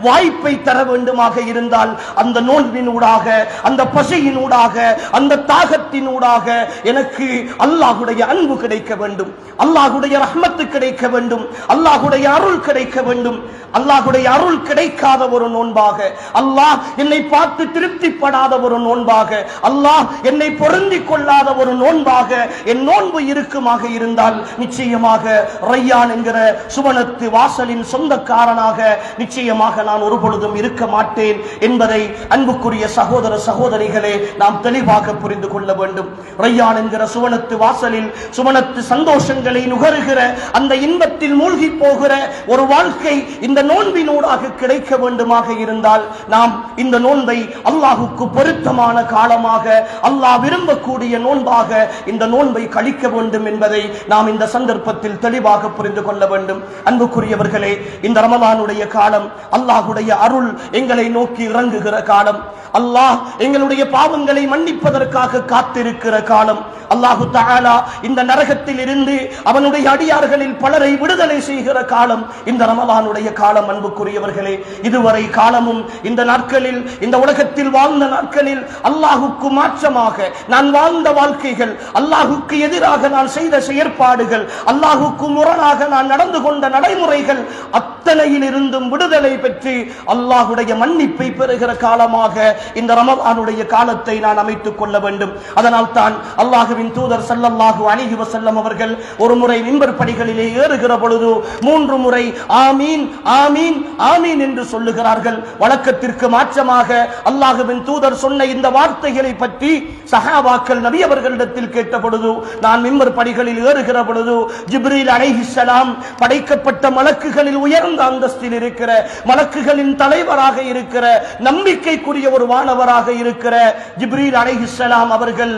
வாய்ப்பை தர வேண்டுமாக இருந்தால் அந்த நோன்பினூடாக, அந்த பசியினூடாக, அந்த தாகத்தினூடாக எனக்கு அல்லாஹ்வுடைய அன்பு கிடைக்க வேண்டும், அல்லாஹ்வுடைய ரஹ்மத்து கிடைக்க வேண்டும், அல்லாஹ்வுடைய அருள் கிடைக்க வேண்டும். அல்லாஹ்வுடைய அருள் கிடைக்காத ஒரு நோன்பாக, அல்லாஹ் என்னை பார்த்து திருப்திப்படாத ஒரு நோன்பாக, அல்லாஹ் என்னை பொருந்திக் கொள்ளாத ஒரு நோன்பாக என் நோன்பு இருக்குமாக இருந்தால் நிச்சயமாக ரையான் என்கிற சுவனத்து வாசலின் சொந்தக்காரனாக நிச்சயமாக நான் ஒரு பொழுதும் இருக்க மாட்டேன் என்பதை அன்புக்குரிய சகோதர சகோதரிகளே நாம் தெளிவாக புரிந்து கொள்ள வேண்டும். ரையான் என்கிற சுவனத்து வாசலில் சுவனத்து சந்தோஷங்களை நுகருகிற அந்த இன்பத்தில் மூழ்கி போகிற ஒரு வாழ்க்கை இந்த நோன்பினூடாக கிடைக்க வேண்டுமாக இருந்தால் நாம் இந்த நோன்பை அல்லாஹுக்கு பொருத்தமான காலமாக, அல்லாஹ் விரும்பக்கூடிய நோன்பாக இந்த நோன்பை கழிக்க வேண்டும் என்பதை நாம் இந்த சந்தர்ப்பத்தில் தெளிவாக புரிந்து கொள்ள வேண்டும். அன்புக்குரியவர்களே, இந்த ரமலானுடைய காலம் அல்லாஹுடைய அருள் எங்களை நோக்கி இறங்குகிற காலம், அல்லாஹ் எங்களுடைய பாவங்களை மன்னிப்பதற்காக காத்திருக்கிற காலம். அல்லாஹு தஆலா இந்த நரகத்தில் இருந்து அவனுடைய அடியார்களில் பலரை விடுதலை செய்கிற காலம் இந்த ரமலானுடைய காலம். அன்புக்குரியவர்களே, இதுவரை காலமும் இந்த நாட்களில், இந்த உலகத்தில் வாழ்ந்த நாட்களில் அல்லாஹுக்கு மாற்றமாக நான் வாழ்ந்த வாழ்க்கைகள், அல்லாஹுக்கு எதிராக நான் செய்த செயற்பாடுகள், அல்லாஹுக்கு முரணாக நான் நடந்து கொண்ட நடைமுறைகள் அத்தனையில் இருந்தும் விடுதலை பெற்று அல்லாஹுடைய மன்னிப்பை பெறுகிற காலமாக இந்த ரமலானுடைய காலத்தை நான் அமைத்துக் கொள்ள வேண்டும். அதனால் தான் அல்லாஹுவின் தூதர் ஸல்லல்லாஹு அலைஹி வஸல்லம் அவர்கள் ஒரு முறை மிம்பர் படிகளிலே ஏறுகிற பொழுது 3 முறை ஆமீன் ஆமீன் ஆமீன் என்று சொல்லுகிறார்கள். வழக்கத்திற்கு மாற்றமாக அல்லாஹுவின் தூதர் சொன்ன இந்த வார்த்தைகளை பற்றி சஹாபாக்கள் நபி அவர்களிடத்தில் கேட்ட பொழுது, நான் மிம்பர் படிகளில் ஏறுகிற பொழுது ஜிப்ரீல் அலைஹிஸ்ஸலாம் படைக்கப்பட்ட மலக்குகளில் உயர்ந்த அந்தஸ்தில் இருக்கிற, மலக்குகளின் தலைவராக இருக்கிற, நம்பிக்கைக்குரிய ஒரு வானவராக இருக்கிற ஜிப்ரீல் அலைஹிஸ்ஸலாம் அவர்கள்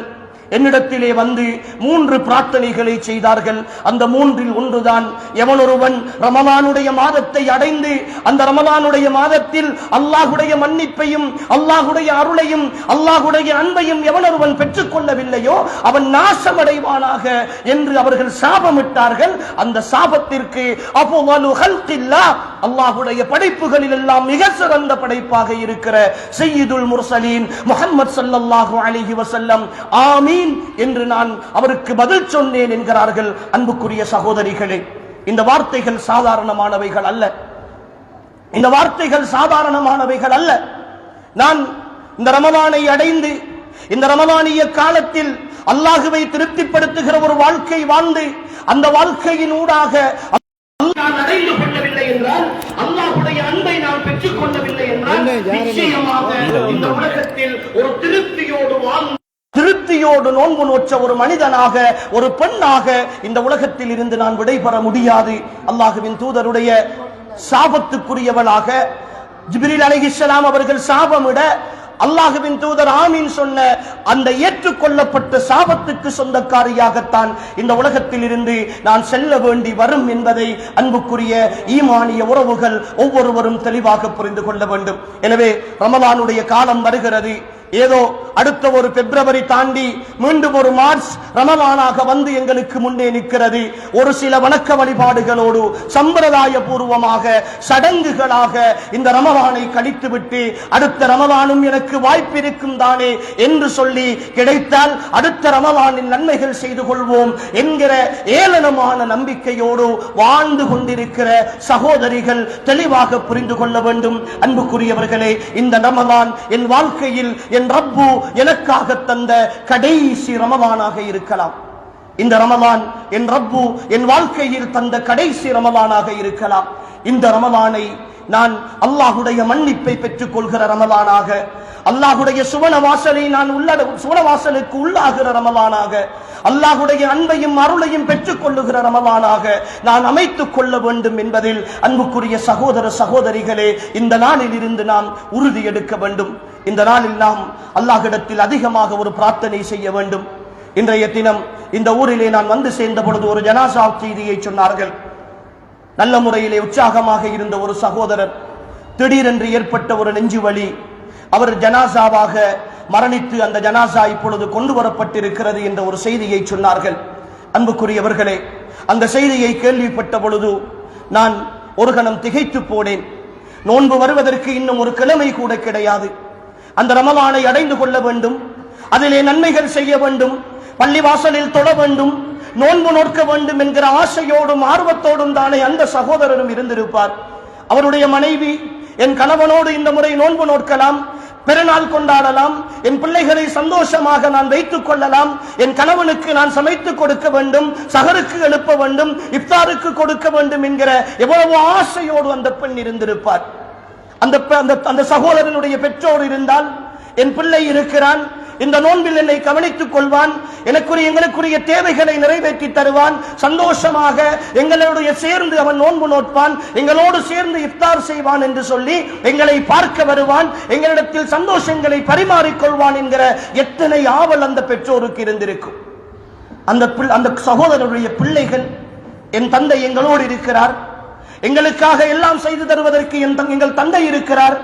என்னிடத்திலே வந்து 3 பிரார்த்தனைகளை செய்தார்கள். அந்த 3இல் ஒன்றுதான், எவனொருவன் ரமலானுடைய மாதத்தை அடைந்து அந்த ரமலானுடைய மாதத்தில் அல்லாஹுடைய மன்னிப்பையும் அல்லாஹுடைய அருளையும் அல்லாஹுடைய அன்பையும் எவனொருவன் பெற்றுக் கொள்ளவில்லையோ அவன் நாசமடைவானாக என்று அவர்கள் சாபமிட்டார்கள். அந்த சாபத்திற்கு அஃதலு ஹல்கில்லாஹ், அல்லாஹுடைய படைப்புகளில் எல்லாம் மிக சிறந்த படைப்பாக இருக்கிற சய்யிதுல் முர்சலீன் முஹம்மது ஸல்லல்லாஹு அலைஹி வஸல்லம் ஆமீன் என்று நான் அவருக்கு பதில் சொன்னேன் என்கிறார்கள். அன்புக்குரிய சகோதரிகளே, இந்த வார்த்தைகள் சாதாரணமானவைகள் அல்ல, இந்த வார்த்தைகள் சாதாரணமானவைகள் அல்ல. நான் இந்த ரமலானை அடைந்து இந்த ரமலானிய காலத்தில் அல்லாஹுவை திருப்திப்படுத்துகிற ஒரு வாழ்க்கை வாழ்ந்து அந்த வாழ்க்கையின் ஊடாக நான் அடைந்து கொள்ளவில்லை என்றால், அல்லாஹ்வுடைய அன்பை நான் பெற்றுக் கொள்ளவில்லை என்றால் நிச்சயமாக இந்த உலகத்தில் ஒரு திருப்தியோடு நோன்பு நோற்ற ஒரு மனிதனாக, ஒரு பெண்ணாக இந்த உலகத்தில் இருந்து நான் விடைபெற முடியாது. அல்லாஹுவின் தூதருடைய சாபத்துக்குரியவளாக ஜிப்ரீல் அலைஹிஸ்ஸலாம் அவர்கள் சாபமிட அல்லாஹுவின் தூதர் ஆமீன் சொன்ன அந்த ஏற்றுக்கொள்ளப்பட்ட சாபத்துக்கு சொந்தக்காரியாகத்தான் இந்த உலகத்தில் இருந்து நான் செல்ல வேண்டி வரும் என்பதை அன்புக்குரிய ஈமானிய உறவுகள் ஒவ்வொருவரும் தெளிவாக புரிந்து கொள்ள வேண்டும். எனவே ரமலானுடைய காலம் வருகிறது. ஏதோ அடுத்த ஒரு பிப்ரவரி தாண்டி மீண்டும் ஒரு மார்ச் ரமலானாக வந்து எங்களுக்கு முன்னே நிற்கிறது. ஒரு சில வணக்க வழிபாடுகளோடு சம்பிரதாய பூர்வமாக சடங்குகளாக இந்த ரமலானை கழித்துவிட்டு அடுத்த ரமலானும் எனக்கு வாய்ப்பு இருக்கும் தானே என்று சொல்லி கிடைத்தால் அடுத்த ரமலானின் நன்மைகள் செய்து கொள்வோம் என்கிற ஏளனமான நம்பிக்கையோடு வாழ்ந்து கொண்டிருக்கிற சகோதரிகள் தெளிவாக புரிந்து கொள்ள வேண்டும். அன்புக்குரியவர்களே, இந்த ரமலான் என் வாழ்க்கையில் என் ரப்பு எனக்காக தந்த கடைசி ரமலானாக இருக்கலாம். இந்த ரமலான் என் ரப்பு என் வாழ்க்கையில் தந்த கடைசி ரமலானாக இருக்கலாம். இந்த ரமலானை நான் அல்லாஹுடைய மன்னிப்பை பெற்றுக் கொள்கிற ரமலானாக, அல்லாஹுடைய சுவனவாசலை நான் சுவனவாசலுக்கு உள்ளாகிற ரமலானாக, அல்லாஹுடைய அன்பையும் அருளையும் பெற்றுக் கொள்ளுகிற ரமலானாக நான் அமைத்துக் கொள்ள வேண்டும் என்பதில் அன்புக்குரிய சகோதர சகோதரிகளே, இந்த நாளில் இருந்து நாம் உறுதி எடுக்க வேண்டும். இந்த நாளில் நாம் அல்லாஹ்விடத்தில் அதிகமாக ஒரு பிரார்த்தனை செய்ய வேண்டும். இன்றைய தினம் இந்த ஊரிலே நான் வந்து சேர்ந்த பொழுது ஒரு ஜனாசா செய்தியை சொன்னார்கள். நல்ல முறையிலே உற்சாகமாக இருந்த ஒரு சகோதரர் திடீரென்று ஏற்பட்ட ஒரு நெஞ்சு வலி, அவர் ஜனாசாவாக மரணித்து அந்த ஜனாசா இப்பொழுது கொண்டு வரப்பட்டிருக்கிறது என்ற ஒரு செய்தியை சொன்னார்கள். அன்புக்குரியவர்களே, அந்த செய்தியை கேள்விப்பட்ட பொழுது நான் ஒரு கணம் திகைத்து போனேன். நோன்பு வருவதற்கு இன்னும் ஒரு கிழமை கூட கிடையாது. அந்த ரமலானை அடைந்து கொள்ள வேண்டும், அதிலே நன்மைகள் செய்ய வேண்டும், பள்ளிவாசலில் தொழ வேண்டும், நோன்பு நோக்க வேண்டும் என்கிற ஆசையோடும் ஆர்வத்தோடும் தானே அந்த சகோதரரும் இருந்திருப்பார். அவருடைய மனைவி, என் கணவனோடு இந்த முறை நோன்பு நோக்கலாம், பெருநாள் கொண்டாடலாம், என் பிள்ளைகளை சந்தோஷமாக நான் வைத்துக் கொள்ளலாம், என் கணவனுக்கு நான் சமைத்துக் கொடுக்க வேண்டும், சஹருக்கு எழுப்ப வேண்டும், இஃப்தாருக்கு கொடுக்க வேண்டும் என்கிற எவ்வளவு ஆசையோடு அந்த பெண் இருந்திருப்பார். அந்த சகோதரனுடைய பெற்றோர் இருந்தால், என் பிள்ளை இருக்கிறான், இந்த நோன்பில் என்னை கவனித்துக் கொள்வான், எங்களுக்குரிய தேவைகளை நிறைவேற்றி தருவான், சந்தோஷமாக எங்களோடு சேர்ந்து அவன் நோன்பு நோட்பான், எங்களோடு சேர்ந்து இஃப்தார் செய்வான் என்று சொல்லி எங்களை பார்க்க வருவான், எங்களிடத்தில் சந்தோஷங்களை பரிமாறிக்கொள்வான் என்கிற எத்தனை ஆவல் அந்த பெற்றோருக்கு இருந்திருக்கும். அந்த சகோதரருடைய பிள்ளைகள், என் தந்தை எங்களோடு இருக்கிறார், எங்களுக்காக எல்லாம் செய்து தருவதற்கு எங்கள் தந்தை இருக்கிறார்,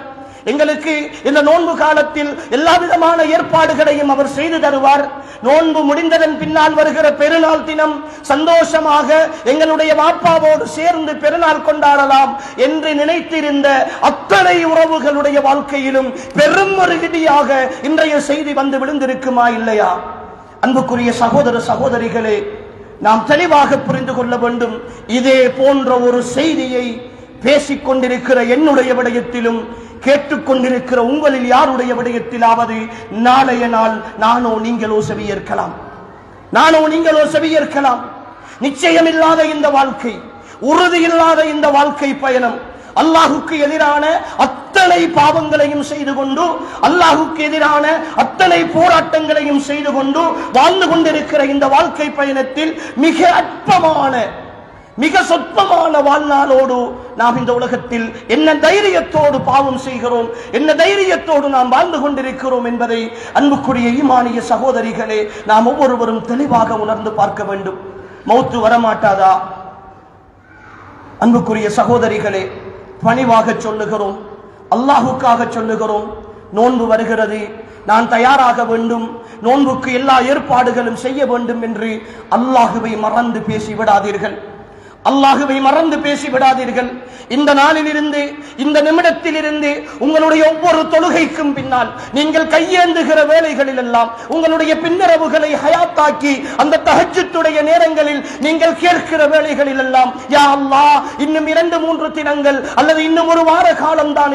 எங்களுக்கு இந்த நோன்பு காலத்தில் எல்லா விதமான ஏற்பாடுகளையும் அவர் செய்து தருவார், நோன்பு முடிந்ததன் பின்னால் வருகிற பெருநாள் தினம் சந்தோஷமாக எங்களுடைய வாப்பாவோடு சேர்ந்து பெருநாள் கொண்டாடலாம் என்று நினைத்திருந்த அத்தனை உறவுகளுடைய வாழ்க்கையிலும் பெரும் ஒரு இடியாக இன்றைய செய்தி வந்து விழுந்திருக்குமா இல்லையா? அன்புக்குரிய சகோதர சகோதரிகளே, நாம் தெளிவாக புரிந்து கொள்ள வேண்டும். இதே போன்ற ஒரு செய்தியை பேசிக்கொண்டிருக்கிற என்னுடைய விடயத்திலும், கேட்டுக்கொண்டிருக்கிற உங்களில் யாருடைய விடயத்திலாவது நாளைய நாள் நானோ நீங்களோ செவியேற்கலாம். நிச்சயமில்லாத இந்த வாழ்க்கை, உறுதியில்லாத இந்த வாழ்க்கை பயணம், அல்லாஹுக்கு எதிரான அத்தனை பாவங்களையும் செய்து கொண்டு, அல்லாஹுக்கு எதிரான அத்தனை போராட்டங்களையும் செய்து கொண்டு வாழ்ந்து கொண்டிருக்கிற இந்த வாழ்க்கை பயணத்தில் மிக அற்பமான, மிக சொற்பமான வாழ்நாளோடு நாம் இந்த உலகத்தில் என்ன தைரியத்தோடு பாவம் செய்கிறோம், என்ன தைரியத்தோடு நாம் வாழ்ந்து கொண்டிருக்கிறோம் என்பதை அன்புக்குரிய ஈமானிய சகோதரிகளே, நாம் ஒவ்வொருவரும் தெளிவாக உணர்ந்து பார்க்க வேண்டும். மௌத்து வரமாட்டாதா? அன்புக்குரிய சகோதரிகளே, பணிவாக சொல்லுகிறோம், அல்லாஹுக்காக சொல்லுகிறோம். நோன்பு வருகிறது, நான் தயாராக வேண்டும், நோன்புக்கு எல்லா ஏற்பாடுகளும் செய்ய வேண்டும் என்று அல்லாஹுவை மறந்து பேசிவிடாதீர்கள். அல்லாஹுவை மறந்து பேசிவிடாதீர்கள். இந்த நாளிலிருந்து, இந்த நிமிடத்திலிருந்து உங்களுடைய ஒவ்வொரு தொழுகைக்கும் பின்னால் நீங்கள் கையேந்துகிற வேளைகளில் எல்லாம் உங்களுடைய பின்னரவுகளை ஹயாத்தாக்கி, அந்த தஹஜ்ஜுடைய நேரங்களில் நீங்கள் கேட்கிற வேளைகளில் எல்லாம், யா அல்லாஹ், இன்னும் 2-3 தினங்கள் அல்லது இன்னும் ஒரு வார காலம் தான்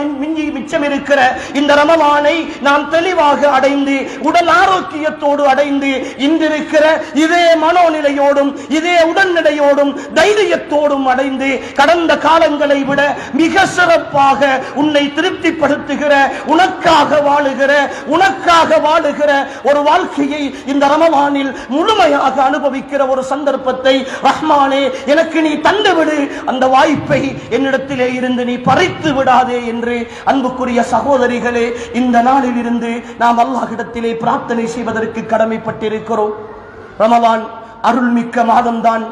மிச்சம் இருக்கிற இந்த ரமலானை நாம் தெளிவாக அடைந்து, உடல் ஆரோக்கியத்தோடு அடைந்து, இன்றிருக்கிற இதே மனோநிலையோடும் இதே உடல்நிலையோடும் தைரியத்தோடும் அடைந்து, கடந்த காலங்களை விட மிக சிறப்பாக உன்னை திருப்திப்படுத்துகிற, உனக்காக வாழுகிற ஒரு வாழ்க்கையை இந்த ரமலானில் முழுமையாக அனுபவிக்கிற ஒரு சந்தர்ப்பத்தை ரஹ்மானே எனக்கு நீ தந்துவிடு, அந்த வாய்ப்பை என்னிடத்திலே இருந்து நீ பறித்து விடாதே என்று அன்புக்குரிய சகோதரிகளே, இந்த நாளில் இருந்து நாம் அல்லாஹ்விடத்திலே பிரார்த்தனை செய்வதற்கு கடமைப்பட்டிருக்கிறோம். ரமலான் அருள்மிக்க மாதம்தான்.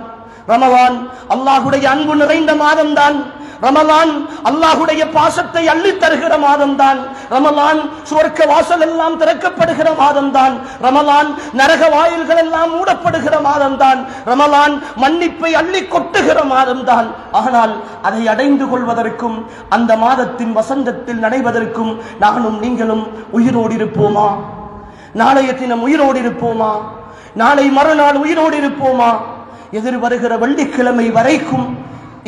ரமலான் அல்லாஹுடைய அன்பு நிறைந்த மாதம்தான். ரமலான் அல்லாஹுடைய பாசத்தை அள்ளி தருகிற மாதம்தான். ரமலான் சுவர்க்க வாசல் எல்லாம் திறக்கப்படுகிற மாதம்தான். ரமலான் நரக வாயில்கள் எல்லாம் மூடப்படுகிற மாதம்தான். ரமலான் மன்னிப்பை அள்ளி கொட்டுகிற மாதம்தான். ஆனால் அதை அடைந்து கொள்வதற்கும், அந்த மாதத்தின் வசந்தத்தில் நடைவதற்கும் நானும் நீங்களும் உயிரோடு இருப்போமா? நாளைய தினம் உயிரோடு இருப்போமா? நாளை மறுநாள் உயிரோடு இருப்போமா? எதிர் வருகிற வெள்ளிக்கிழமை வரைக்கும்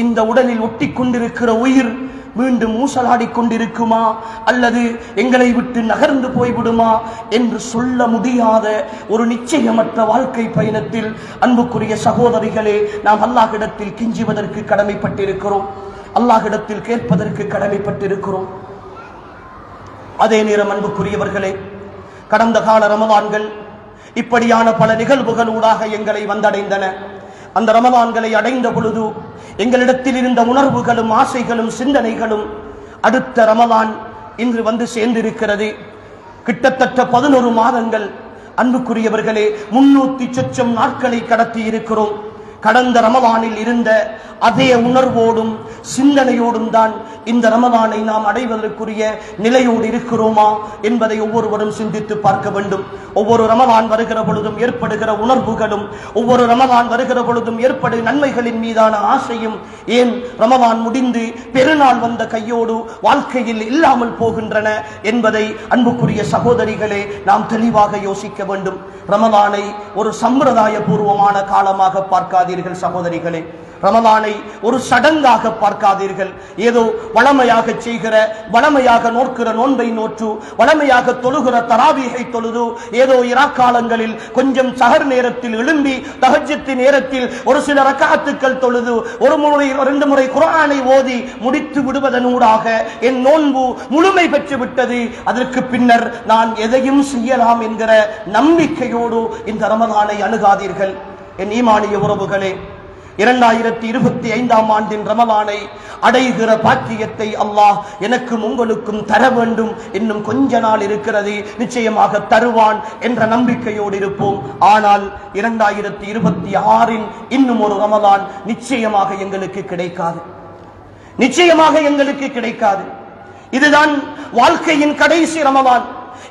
இந்த உடலில் ஒட்டி கொண்டிருக்கிற உயிர் மீண்டும் ஊசலாடி கொண்டிருக்குமா, அல்லது எங்களை விட்டு நகர்ந்து போய்விடுமா என்று சொல்ல முடியாத ஒரு நிச்சயமற்ற வாழ்க்கை பயணத்தில் அன்புக்குரிய சகோதரிகளே, நாம் அல்லாஹ்விடத்தில் கெஞ்சுவதற்கு கடமைப்பட்டிருக்கிறோம், அல்லாஹ்விடத்தில் கேட்பதற்கு கடமைப்பட்டிருக்கிறோம். அதே நேரம் அன்புக்குரியவர்களே, கடந்த கால ரமலான்கள் இப்படியான பல நிகழ்வுகளூடாக எங்களை வந்தடைந்தன. அந்த ரமலான்களை அடைந்த பொழுது எங்களிடத்தில் இருந்த உணர்வுகளும் ஆசைகளும் சிந்தனைகளும் அடுத்த ரமலான் இன்று வந்து சேர்ந்திருக்கிறது. கிட்டத்தட்ட 11 மாதங்கள் அன்புக்குரியவர்களே, 300 சொச்சம் நாட்களை கடத்தி இருக்கிறோம். கடந்த ரமலானில் இருந்த அதே உணர்வோடும் சிந்தனையோடும் தான் இந்த ரமலானை நாம் அடைவதற்குரிய நிலையோடு இருக்கிறோமா என்பதை ஒவ்வொருவரும் சிந்தித்து பார்க்க வேண்டும். ஒவ்வொரு ரமலான் வருகிற பொழுதும் ஏற்படுகிற உணர்வுகளும், ஒவ்வொரு ரமலான் வருகிற பொழுதும் ஏற்படும் நன்மைகளின் மீதான ஆசையும் ஏன் ரமலான் முடிந்து பெருநாள் வந்த கையோடு வாழ்க்கையில் இல்லாமல் போகின்றன என்பதை அன்புக்குரிய சகோதரிகளே நாம் தெளிவாக யோசிக்க வேண்டும். ரமலானை ஒரு சம்பிரதாய பூர்வமான காலமாக பார்க்காதீர்கள் சகோதரிகளே. ரமலானை ஒரு சடங்காக பார்க்காதீர்கள். ஏதோ வளமையாக செய்கிற, வளமையாக நோக்கிற நோன்பை நோற்று, வளமையாக தொழுகிற தராவீகை தொழுது, ஏதோ இராக்காலங்களில் கொஞ்சம் சஹர் நேரத்தில் எழும்பி தஹஜ்ஜுத் நேரத்தில் ஒரு சில ரக்காத்துக்கள் தொழுது, ஒரு முறை 2 முறை குர்ஆனை ஓதி முடித்து விடுவதனூடாக என் நோன்பு முழுமை பெற்று விட்டது, அதற்கு பின்னர் நான் எதையும் செய்யலாம் என்கிற நம்பிக்கையோடு இந்த ரமலானை அணுகாதீர்கள். என் ஈமானிய உறவுகளே, 2025ஆம் ஆண்டின் ரமலானை அடைகிற பாக்கியத்தை அல்லாஹ் எனக்கும் உங்களுக்கும் தர வேண்டும். இன்னும் கொஞ்ச நாள் இருக்கிறது, நிச்சயமாக தருவான் என்ற நம்பிக்கையோடு இருப்போம். ஆனால் 2026இன் இன்னும் ஒரு ரமலான் நிச்சயமாக எங்களுக்கு கிடைக்காது, நிச்சயமாக எங்களுக்கு கிடைக்காது. இதுதான் வாழ்க்கையின் கடைசி ரமலான்.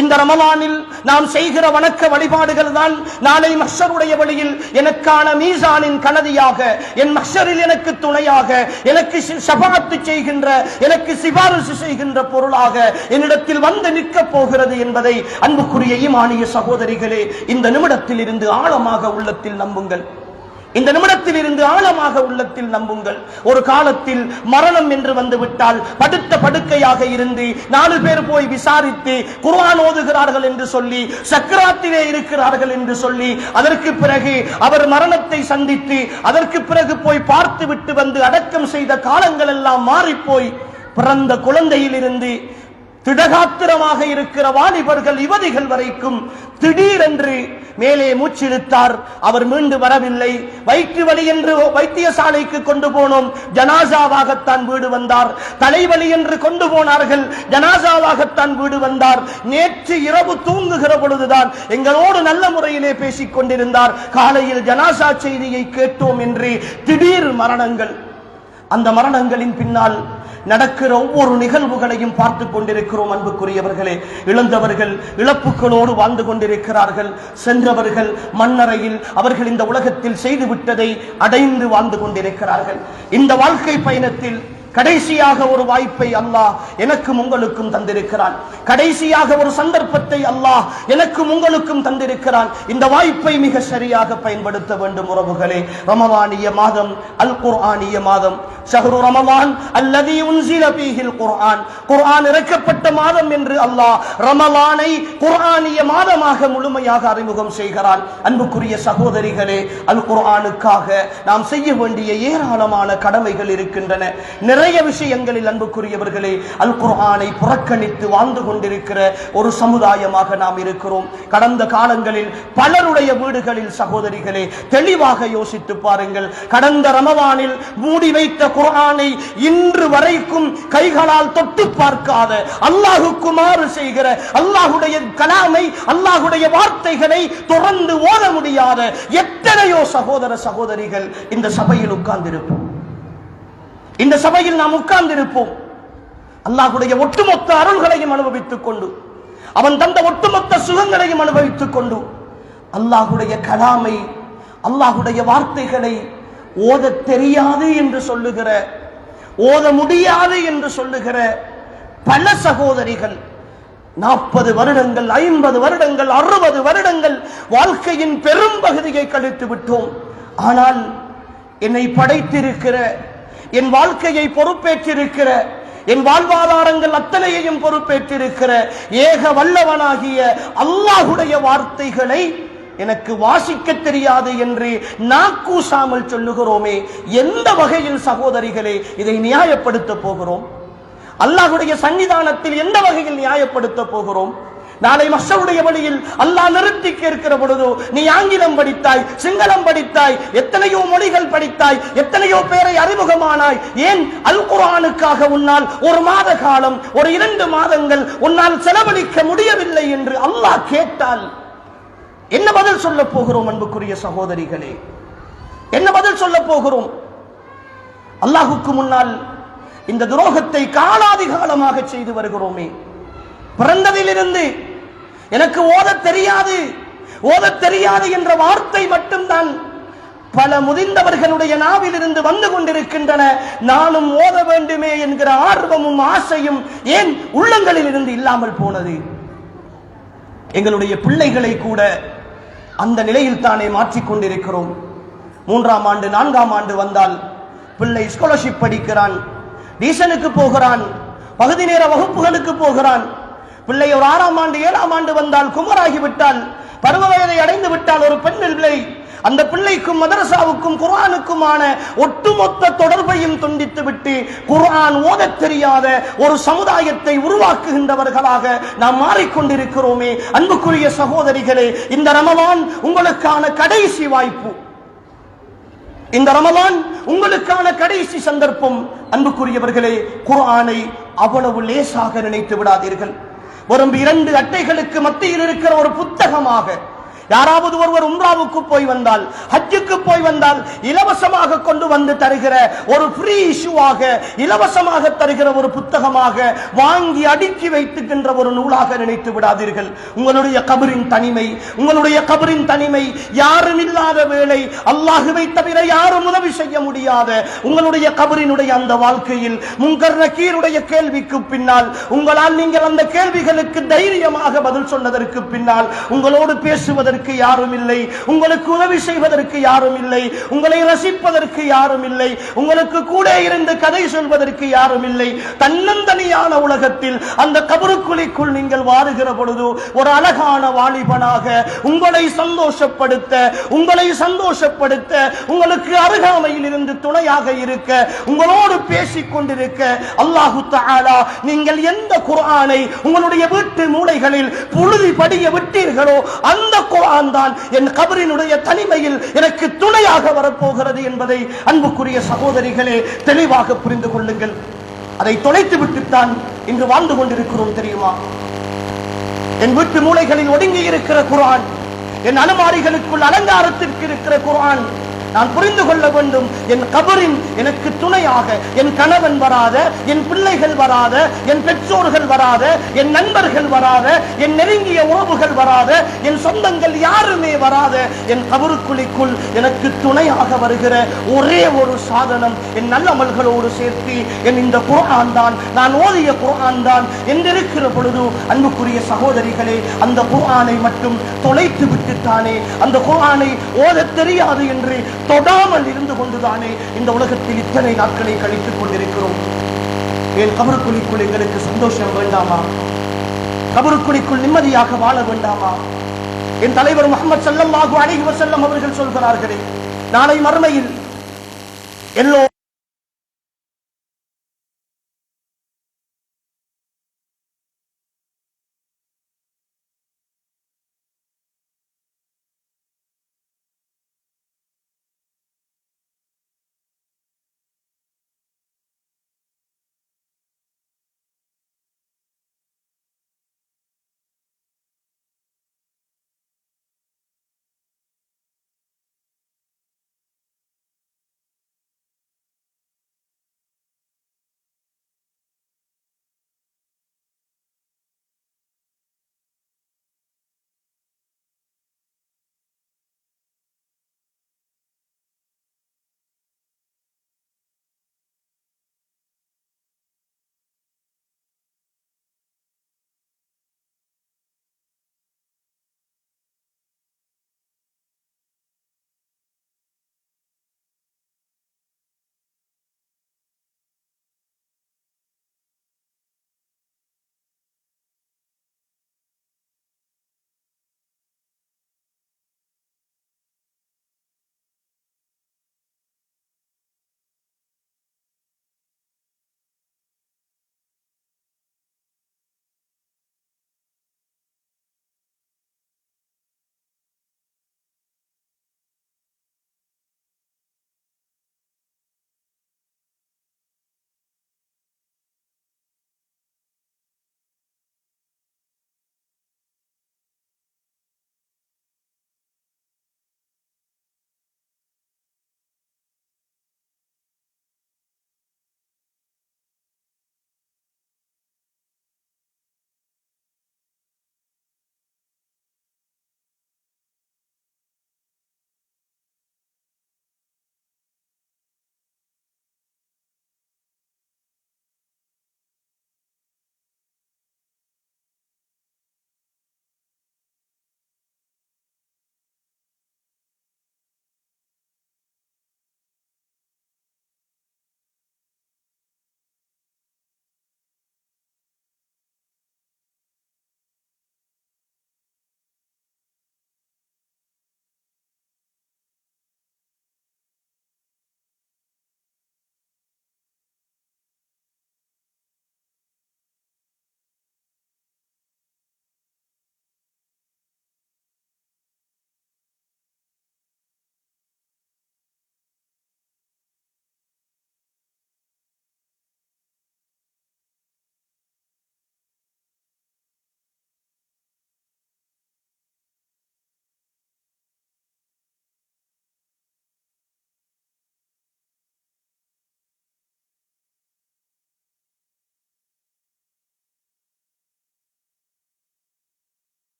இந்த ரமலானில் நாம் செய்கிற வணக்க வழிபாடுகள் தான் நாளை மஹ்ஷருடைய வழியில் எனக்கான மீசானின் கனதியாக, என் மஹ்ஷரில் எனக்கு துணையாக, எனக்கு ஷஃபாஅத் செய்கின்ற, எனக்கு சிபாரிசு செய்கின்ற பொருளாக என்னிடத்தில் வந்து நிற்க போகிறது என்பதை அன்புக்குரிய ஈமானிய சகோதரிகளே இந்த நிமிடத்தில் இருந்து ஆழமாக உள்ளத்தில் நம்புங்கள். இந்த நிமிடத்தில் இருந்து ஆழமாக உள்ளத்தில் நம்புங்கள். ஒரு காலத்தில் மரணம் என்று வந்துவிட்டால் படுத்த படுக்கையாக இருந்து 4 பேர் போய் விசாரித்து குர்ஆன் ஓதுகிறார்கள் என்று சொல்லி, சக்ராத்திலே இருக்கிறார்கள் என்று சொல்லி, அதற்கு பிறகு அவர் மரணத்தை சந்தித்து அதற்கு பிறகு போய் பார்த்து விட்டு வந்து அடக்கம் செய்த காலங்கள் எல்லாம் மாறிப்போய் பிறந்த குழந்தையிலிருந்து திடகாத்திரமாக இருக்கிற வாலிபர்கள் யுவதிகள் வரைக்கும் திடீரென்று மேலே மூச்சிழுத்தார், அவர் மீண்டு வரவில்லை. வயிற்று வலி என்று வைத்தியசாலைக்கு கொண்டு போனோம், ஜனாசாவாகத்தான் வீடு வந்தார். தலைவலி என்று கொண்டு போனார்கள், ஜனாசாவாகத்தான் வீடு வந்தார். நேற்று இரவு தூங்குகிற பொழுதுதான் எங்களோடு நல்ல முறையிலே பேசிக் கொண்டிருந்தார். காலையில் ஜனாசா செய்தியை கேட்டோம் என்று திடீர் மரணங்கள். அந்த மரணங்களின் பின்னால் நடக்கிற ஒவ்வொரு நிகழ்வுகளையும் பார்த்து கொண்டிருக்கிறோம். அன்புக்குரியவர்களே, இழந்தவர்கள் இழப்புகளோடு வாழ்ந்து கொண்டிருக்கிறார்கள். சென்றவர்கள் மண்ணறையில் அவர்கள் இந்த உலகத்தில் செய்துவிட்டதை அடைந்து வாழ்ந்து கொண்டிருக்கிறார்கள். இந்த வாழ்க்கை பயணத்தில் கடைசியாக ஒரு வாய்ப்பை அல்லாஹ் எனக்கும் உங்களுக்கும் தந்திருக்கிறான். கடைசியாக ஒரு சந்தர்ப்பத்தை அல்லாஹ் எனக்கும் உங்களுக்கும் தந்திருக்கிறான். இந்த வாய்ப்பை மிக சரியாக பயன்படுத்த வேண்டும் உறவுகளே. ரமலானிய மாதம், அல் குர்ஆனிய மாதம், ஷஹ்ரு ரமலான் அல்லதி உன்ஸில ஃபீஹில் குர்ஆன், குர்ஆன் இறக்கப்பட்ட மாதம் என்று அல்லாஹ் ரமலானை குர்ஆனிய மாதமாக முழுமையாக அறிமுகம் செய்கிறான். அன்புக்குரிய சகோதரிகளே, அல் குர்ஆனுக்காக நாம் செய்ய வேண்டிய ஏராளமான கடமைகள் இருக்கின்றன. நிறைய விஷயங்களில் அன்புக்குரியவர்களே அல் குர்ஆனை புறக்கணித்து வாழ்ந்து கொண்டிருக்கிற ஒரு சமுதாயமாக நாம் இருக்கிறோம். கடந்த காலங்களில் பலருடைய வீடுகளில் சகோதரிகளே தெளிவாக யோசித்து பாருங்கள். கடந்த ரமலானில் மூடி வைத்த குர்ஆனை இன்று வரைக்கும் கைகளால் தொட்டு பார்க்காத, அல்லாஹ்வுக்கு மாறு செய்கிற, அல்லாஹ்வுடைய கலாமை, அல்லாஹ்வுடைய வார்த்தைகளை தொடர்ந்து ஓத முடியாத எத்தனையோ சகோதர சகோதரிகள் இந்த சபையில் உட்கார்ந்திருப்போம். இந்த சபையில் நாம் உட்கார்ந்திருப்போம். அல்லாஹ்வுடைய ஒட்டுமொத்த அருள்களையும் அனுபவித்துக் கொண்டு, அவன் தந்த ஒட்டுமொத்த சுகங்களையும் அனுபவித்துக் கொண்டு, அல்லாஹ்வுடைய கலாமை, அல்லாஹ்வுடைய வார்த்தைகளை ஓத தெரியாது என்று சொல்லுகிற, ஓத முடியாது என்று சொல்லுகிற பல சகோதரிகள் 40 வருடங்கள், 50 வருடங்கள், 60 வருடங்கள் வாழ்க்கையின் பெரும் பகுதியை கழித்து விட்டோம். ஆனால் என்னை படைத்திருக்கிற, என் வாழ்க்கையை பொறுப்பேற்றிருக்கிற, என் வாழ்வாதாரங்கள் அத்தனையையும் பொறுப்பேற்றிருக்கிற ஏக வல்லவனாகிய அல்லாஹ்வுடைய வார்த்தைகளை எனக்கு வாசிக்க தெரியாது என்று நாக்கூசாமல் சொல்லுகிறோமே, எந்த வகையில் சகோதரிகளே இதை நியாயப்படுத்த போகிறோம்? அல்லாஹ்வுடைய சன்னிதானத்தில் எந்த வகையில் நியாயப்படுத்த போகிறோம்? நாளை மஹ்ஷருடைய வழியில் அல்லாஹ் நிறுத்தி கேட்கிற பொழுது, நீ ஆங்கிலம் படித்தாய், சிங்களம் படித்தாய், எத்தனையோ மொழிகள் படித்தாய், எத்தனையோ பேரை அறிமுகமானாய், ஏன் அல் குர்ஆனுக்காக உன்னால் ஒரு மாத காலம், ஒரு 2 மாதங்கள் உன்னால் செலவழிக்க முடியவில்லை என்று அல்லாஹ் கேட்டால் என்ன பதில் சொல்ல போகிறோம்? அன்புக்குரிய சகோதரிகளே, என்ன பதில் சொல்ல போகிறோம்? அல்லாஹுக்கு முன்னால் இந்த துரோகத்தை காலாதி காலமாக செய்து வருகிறோமே. பிறந்ததிலிருந்து எனக்கு ஓதத் தெரியாது என்ற வார்த்தை மட்டும்தான் பல முதிர்ந்தவர்களுடைய நாவிலிருந்து வந்து கொண்டிருக்கின்றன. நானும் ஓத வேண்டுமே என்கிற ஆர்வமும் ஆசையும் ஏன் உள்ளங்களில் இருந்து இல்லாமல் போனது? எங்களுடைய பிள்ளைகளை கூட அந்த நிலையில் தானே மாற்றிக்கொண்டிருக்கிறோம். 3ஆம் ஆண்டு 4ஆம் ஆண்டு வந்தால் பிள்ளை ஸ்காலர்ஷிப் படிக்கிறான், டியூஷனுக்கு போகிறான், பகுதி நேர வகுப்புகளுக்கு போகிறான். பிள்ளை ஒரு 6ஆம் ஆண்டு 7ஆம் ஆண்டு வந்தால் குமராகிவிட்டால், பருவ வயதை அடைந்து விட்டால் ஒரு பெண் பிள்ளை, அந்த பிள்ளைக்கும் மதரசாவுக்கும் குர்ஆனுக்குமான ஒட்டுமொத்த தொடர்பையும் துண்டித்து விட்டு குர்ஆன் ஓதத் தெரியாத ஒரு சமுதாயத்தை உருவாக்குகின்றவர்களாக நாம் மாறிக்கொண்டிருக்கிறோமே. அன்புக்குரிய சகோதரிகளே, இந்த ரமலான் உங்களுக்கான கடைசி வாய்ப்பு, இந்த ரமலான் உங்களுக்கான கடைசி சந்தர்ப்பம். அன்புக்குரியவர்களே, குர்ஆனை அவ்வளவு லேசாக நினைத்து விடாதீர்கள். வரும் 2 அட்டைகளுக்கு மத்தியில் இருக்கிற ஒரு புத்தகமாக யாராவது ஒருவர் உம்ராவுக்கு போய் வந்தால், ஹஜ்ஜுக்கு போய் வந்தால் இலவசமாக கொண்டு வந்து தருகிற ஒரு ஃப்ரீ இஷ்யூவாக, இலவசமாக தருகிற ஒரு புத்தகமாக வாங்கி அடுக்கி வைத்துக்கின்ற ஒரு நூலாக நினைத்து விடாதீர்கள். உங்களுடைய கபரின் தனிமை யாரும் இல்லாத வேளை, அல்லாஹுவை தவிர யாரும் உதவி செய்ய முடியாத உங்களுடைய கபரினுடைய அந்த வாழ்க்கையில் முன்கர் நக்கீருடைய கேள்விக்கு பின்னால், உங்களால் நீங்கள் அந்த கேள்விகளுக்கு தைரியமாக பதில் சொன்னதற்கு பின்னால் உங்களோடு பேசுவதற்கு யாரும் இல்லை, உங்களுக்கு உதவி செய்வதற்கு யாரும் இல்லை, உங்களை ரசிப்பதற்கு யாரும் இல்லை, உங்களுக்கு கூட இருந்து கதை சொல்வதற்கு யாரும் இல்லை. தன்னந்தனியான உலகத்தில் அந்த கபருக்குழிக்குள் நீங்கள் வாருகிற பொழுது ஒரு அழகான வாலிபனாக உங்களை சந்தோஷப்படுத்த உங்களுக்கு அருகாமையில் இருந்து துணையாக இருக்க, உங்களோடு பேசிக் கொண்டிருக்க அல்லாஹு தஆலா நீங்கள் எந்த குர்ஆனை உங்களுடைய வீட்டு மூலைகளில் புழுதி படிய விட்டீர்களோ அந்த குர்ஆன் தான் என் கபரினுடைய தனிமையில் எனக்கு துணையாக வரப்போகிறது என்பதை அன்புக்குரிய சகோதரிகளே தெளிவாக புரிந்து கொள்ளுங்கள். அதை தொலைத்து விட்டுத்தான் இன்று வாழ்ந்து கொண்டிருக்கிறோம் தெரியுமா? என் வீட்டு மூலைகளில் ஒடுங்கி இருக்கிற குர்ஆன், என் அலமாரிகளுக்குள் அலங்காரத்திற்கு இருக்கிற குர்ஆன் நான் புரிந்து கொள்ள வேண்டும். என் கபரின் எனக்கு துணையாக என் கணவன் வராத, என் பிள்ளைகள் வராத, என் பெற்றோர்கள் வராத, என் நண்பர்கள் வராத, என் நெருங்கிய உறவுகள் வராத, என் சொந்தங்கள் யாருமே வராத என் கபருக்குழிக்குள் எனக்கு துணையாக வருகிற ஒரே ஒரு சாதனம் என் நல்ல அமல்களோடு சேர்த்து என் இந்த குர்ஆன் தான், நான் ஓதிய குர்ஆன் தான் என்றிருக்கிற பொழுது அன்புக்குரிய சகோதரிகளே, அந்த குர்ஆனை மட்டும் தொலைத்து விட்டுத்தானே, அந்த குர்ஆனை ஓதத் தெரியாது என்று தொடாமல் இருந்து கொண்டுதானே இந்த உலகத்தில் இத்தனை நாட்களை கழித்துக் கொண்டிருக்கிறோம். என் கபருக்குழிக்குள் எங்களுக்கு சந்தோஷம் வேண்டாமா? கபருக்குழிக்குள் நிம்மதியாக வாழ வேண்டாமா? என் தலைவர் முஹம்மது ஸல்லல்லாஹு அலைஹி வஸல்லம் அவர்கள் சொல்கிறார்களே, நாளை மறுமையில் எல்லோரும்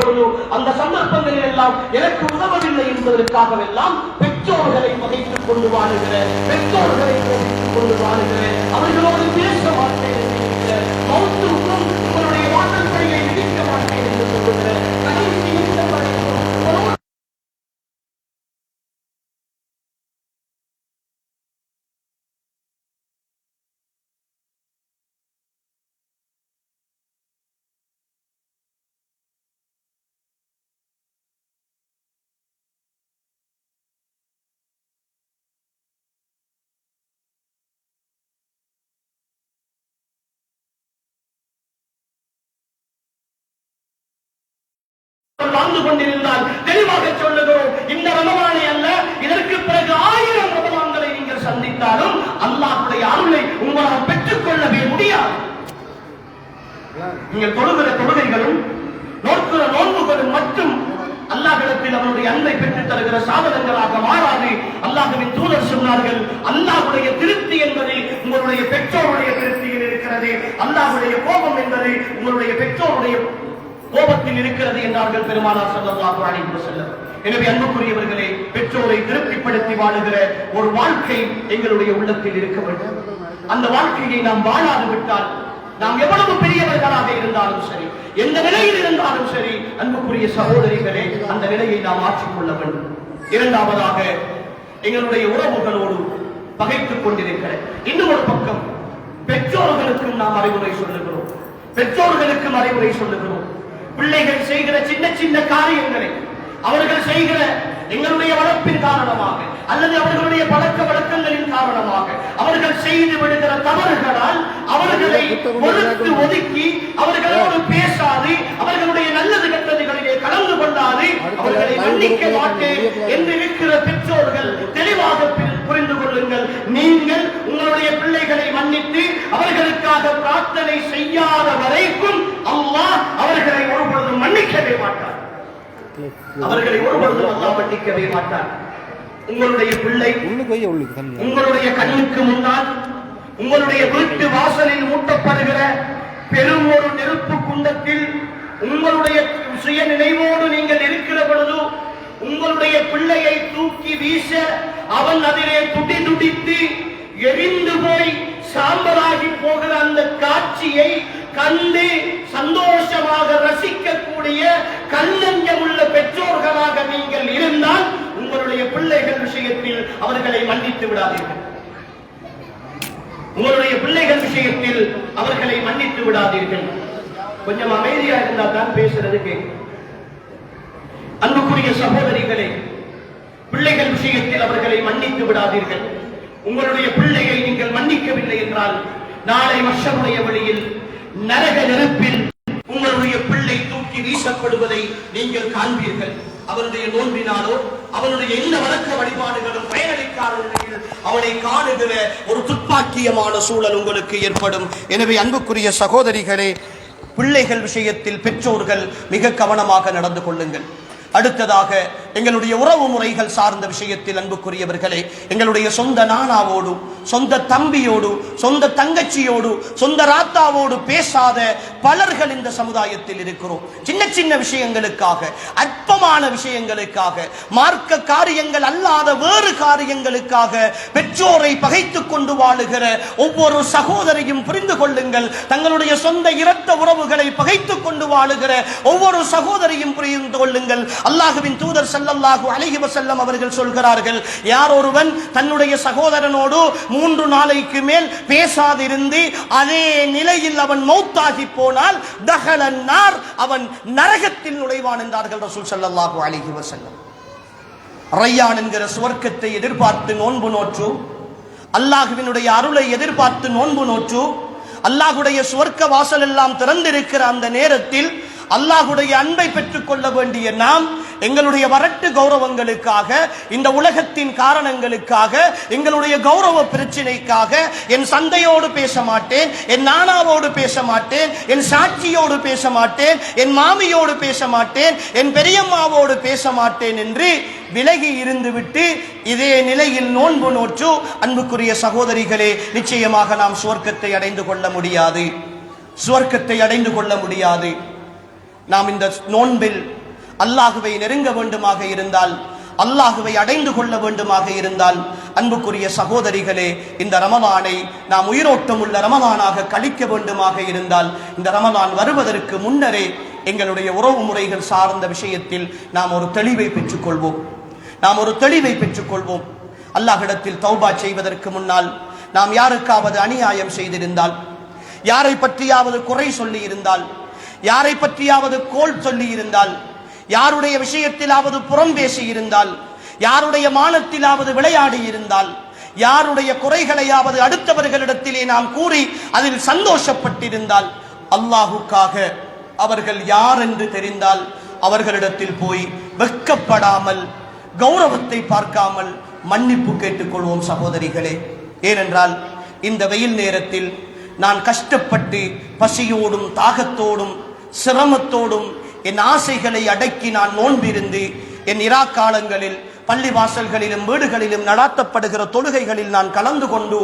பொழுது அந்த சந்தர்ப்பங்களில் எல்லாம் எனக்கு உதவவில்லை என்பதற்காகவெல்லாம் பெற்றோர்களை பகைத்துக் கொண்டு வாழுகிற, பெற்றோர்களை கோபித்துக் கொண்டு வாழுகிற, அவர்களோடு பேச மாட்டேன் என்கிற, மௌத்துக்கும் உங்களுடைய வாசற்படியை விதிக்க மாட்டேன் என்று சொல்லுகிற கடைசி நிமிடம் வரைக்கும் வாழ்ந்து கொண்டிருந்தால் தெளிவாக சொல்லுகிறோம், இந்த ரமலானை அல்ல, இதற்கு பிறகு 1000 ரமலான்களை நீங்கள் சந்தித்தாலும் அல்லாஹ்வுடைய அருளை உங்களால் பெற்றுக் கொள்ளவே முடியாது. நீங்கள் தொழுகிற தொழுகைகளும் நோக்குற நோன்புகளும் மட்டும் அல்லாஹ்விடத்தில் அவருடைய அன்பை பெற்றுத் தருகிற சாதனங்களாக மாறாது. அல்லாஹ்வின் தூதர் சொன்னார்கள், அல்லாஹ்வுடைய திருப்தி என்பது உங்களுடைய பெற்றோருடைய திருப்தியில் இருக்கிறது, அல்லாஹ்வுடைய கோபம் என்பது உங்களுடைய பெற்றோருடைய கோபத்தில் இருக்கிறது என்றார்கள் பெருமானார் ஸல்லல்லாஹு அலைஹி வஸல்லம். எனவே அன்புக்குரியவர்களே, பெற்றோரை திருப்திப்படுத்தி வாழுகிற ஒரு வாழ்க்கை எங்களுடைய உள்ளத்தில் இருக்க வேண்டும். அந்த வாழ்க்கையை நாம் வாழாது விட்டால், நாம் எவ்வளவு பெரியவர்களாக இருந்தாலும் சரி, எந்த நிலையில் இருந்தாலும் சரி, அன்புக்குரிய சகோதரிகளே, அந்த நிலையை நாம் மாற்றிக்கொள்ள வேண்டும். இரண்டாவதாக, எங்களுடைய உறவுகளோடு பகைத்துக் கொண்டிருக்கிற இன்னும் ஒரு பக்கம் பெற்றோர்களுக்கும் நாம் அறிவுரை சொல்லுகிறோம், பெற்றோர்களுக்கும் அறிவுரை சொல்லுகிறோம். பிள்ளைகள் செய்கிற சின்ன சின்ன காரியங்களை, அவர்கள் செய்கிற எங்களுடைய வளர்ப்பின் காரணமாக அல்லது அவர்களுடைய பழக்க வழக்கங்களின் காரணமாக அவர்கள் செய்து விடுகிற தவறுகளால் அவர்களை ஒதுக்கி ஒதுக்கி அவர்களோடு பேசாது, அவர்களுடைய நல்லது கெட்டதுகளிலே கலந்து கொள்ளாது, அவர்களை மன்னிக்க மாட்டேன் என்று இருக்கிற பெற்றோர்கள் தெளிவாக புரிந்து கொள்ளுங்கள். நீங்கள் உங்களுடைய பிள்ளைகளை மன்னித்து அவர்களுக்காக பிரார்த்தனை செய்யாத வரைக்கும் அல்லாஹ் அவர்களை ஒருபொழுதும் மன்னிக்கவே மாட்டார். அவர்களை ஒருபொழுதும் அல்லாஹ் மன்னிக்கவே மாட்டார். உங்களுடைய பிள்ளை உங்களுடைய கண்ணுக்கு முன்னால் உங்களுடைய வீட்டு வாசலில் மூட்டப்படுகிற பெரும் ஒரு நெருப்பு குண்டத்தில் உங்களுடைய சுய நினைவோடு நீங்கள் இருக்கிற பொழுது உங்களுடைய பிள்ளையை தூக்கி வீச அவன் அதிலே துடி துடித்து எரிந்து போய் சாம்பலாகி போகிற அந்த காட்சியை கண்டு சந்தோஷமாக ரசிக்கக்கூடிய கண்ணஞ்சம் உள்ள பெற்றோர்களாக நீங்கள் இருந்தால் உங்களுடைய பிள்ளைகள் விஷயத்தில் அவர்களை மன்னித்து விடாதீர்கள். உங்களுடைய பிள்ளைகள் விஷயத்தில் அவர்களை மன்னித்து விடாதீர்கள். கொஞ்சம் அமைதியா இருந்தா தான் பேசுறது கேட்கும். அன்புக்குரிய சகோதரிகளே, பிள்ளைகள் விஷயத்தில் அவர்களை மன்னித்து விடாதீர்கள். உங்களுடைய பிள்ளையை நீங்கள் மன்னிக்கவில்லை என்றால் நாளை மஹ்ஷருடைய வழியில் நரக நெருப்பில் உங்களுடைய பிள்ளை தூக்கி வீசப்படுவதை நீங்கள் காண்பீர்கள். அவருடைய நோன்பினாலோ அவனுடைய எந்த வழக்க வழிபாடுகளும் பயனளிக்காத நிலையில் அவனை காணுகிற ஒரு துப்பாக்கியமான சூழல் உங்களுக்கு ஏற்படும். எனவே அன்புக்குரிய சகோதரிகளே, பிள்ளைகள் விஷயத்தில் பெற்றோர்கள் மிக கவனமாக நடந்து கொள்ளுங்கள். அடுத்ததாக, எங்களுடைய உறவு முறைகள் சார்ந்த விஷயத்தில் அன்புக்குரியவர்களே, எங்களுடைய சொந்த நானாவோடு, சொந்த தம்பியோடு, சொந்த தங்கச்சியோடு, சொந்த ராத்தாவோடு பேசாத பலர்கள் இந்த சமுதாயத்தில் இருக்கிறோம். சின்ன சின்ன விஷயங்களுக்காக, அற்பமான விஷயங்களுக்காக, மார்க்க காரியங்கள் அல்லாத வேறு காரியங்களுக்காக பெற்றோரை பகைத்துக் கொண்டு வாழுகிற ஒவ்வொரு சகோதரியும் புரிந்து கொள்ளுங்கள். தங்களுடைய சொந்த இரத்த உறவுகளை பகைத்துக் கொண்டு வாழுகிற ஒவ்வொரு சகோதரியும் புரிந்து கொள்ளுங்கள். அல்லாஹ்வின் தூதர் ஸல்லல்லாஹு அலைஹி வஸல்லம் அவர்கள் சொல்கிறார்கள், யார் ஒருவன் தன்னுடைய சகோதரனோடு 3 நாளைக்கு மேல் பேசாதிருந்து அதே நிலையில் அவன் மௌத்தாகி போனால் தஹலன் நார், அவன் நரகத்தில் நுழைவான் என்றார்கள் ரசூல் ஸல்லல்லாஹு அலைஹி வஸல்லம். ரையான் என்கிற சுவர்க்கத்தை எதிர்பார்த்து நோன்பு நோற்று, அல்லாஹ்வினுடைய அருளை எதிர்பார்த்து நோன்பு நோற்று, அல்லாஹ்வுடைய சுவர்க்க வாசல் எல்லாம் திறந்திருக்கிற அந்த நேரத்தில் அல்லாஹ்வுடைய அன்பை பெற்றுக் கொள்ள வேண்டிய நாம் எங்களுடைய வரட்டு கௌரவங்களுக்காக, இந்த உலகத்தின் காரணங்களுக்காக, எங்களுடைய கௌரவ பிரச்சனைக்காக என் சந்தையோடு பேச மாட்டேன், என் நானாவோடு பேச மாட்டேன், என் சாட்சியோடு பேச மாட்டேன், என் மாமியோடு பேச மாட்டேன், என் பெரியம்மாவோடு பேச மாட்டேன் என்று விலகி இருந்துவிட்டு இதே நிலையில் நோன்பு நோற்று, அன்புக்குரிய சகோதரிகளே, நிச்சயமாக நாம் சுவர்க்கத்தை அடைந்து கொள்ள முடியாது. சுவர்க்கத்தை அடைந்து கொள்ள முடியாது. நாம் இந்த நோன்பில் அல்லாஹுவை நெருங்க வேண்டுமாக இருந்தால், அல்லாஹுவை அடைந்து கொள்ள வேண்டுமாக இருந்தால், அன்புக்குரிய சகோதரிகளே, இந்த ரமலானை நாம் உயிரோட்டம் உள்ள ரமலானாக கழிக்க வேண்டுமாக இருந்தால், இந்த ரமலான் வருவதற்கு முன்னரே எங்களுடைய உறவு முறைகள் சார்ந்த விஷயத்தில் நாம் ஒரு தெளிவை பெற்றுக்கொள்வோம். அல்லாஹ்விடத்தில் தௌபா செய்வதற்கு முன்னால் நாம் யாருக்காவது அநியாயம் செய்திருந்தால், யாரை பற்றியாவது குறை சொல்லி இருந்தால், யாரை பற்றியாவது கோல் சொல்லி இருந்தால், யாருடைய விஷயத்திலாவது புறம் பேசி இருந்தால், யாருடைய மானத்திலாவது விளையாடி இருந்தால், யாருடைய குறைகளையாவது அடுத்தவர்களிடத்திலே நாம் கூறி அதில் சந்தோஷப்பட்டிருந்தால், அல்லாஹுக்காக அவர்கள் யார் என்று தெரிந்தால் அவர்களிடத்தில் போய் வெட்கப்படாமல், கௌரவத்தை பார்க்காமல் மன்னிப்பு கேட்டுக்கொள்வோம் சகோதரிகளே. ஏனென்றால் இந்த வெயில் நேரத்தில் நான் கஷ்டப்பட்டு பசியோடும் தாகத்தோடும் சிரமத்தோடும் என் ஆசைகளை அடக்கி நான் நோன்பிருந்து என் காலங்களில் பள்ளி வாசல்களிலும் வீடுகளிலும் நடாத்தப்படுகிற தொழுகைகளில் நான் கலந்து கொண்டு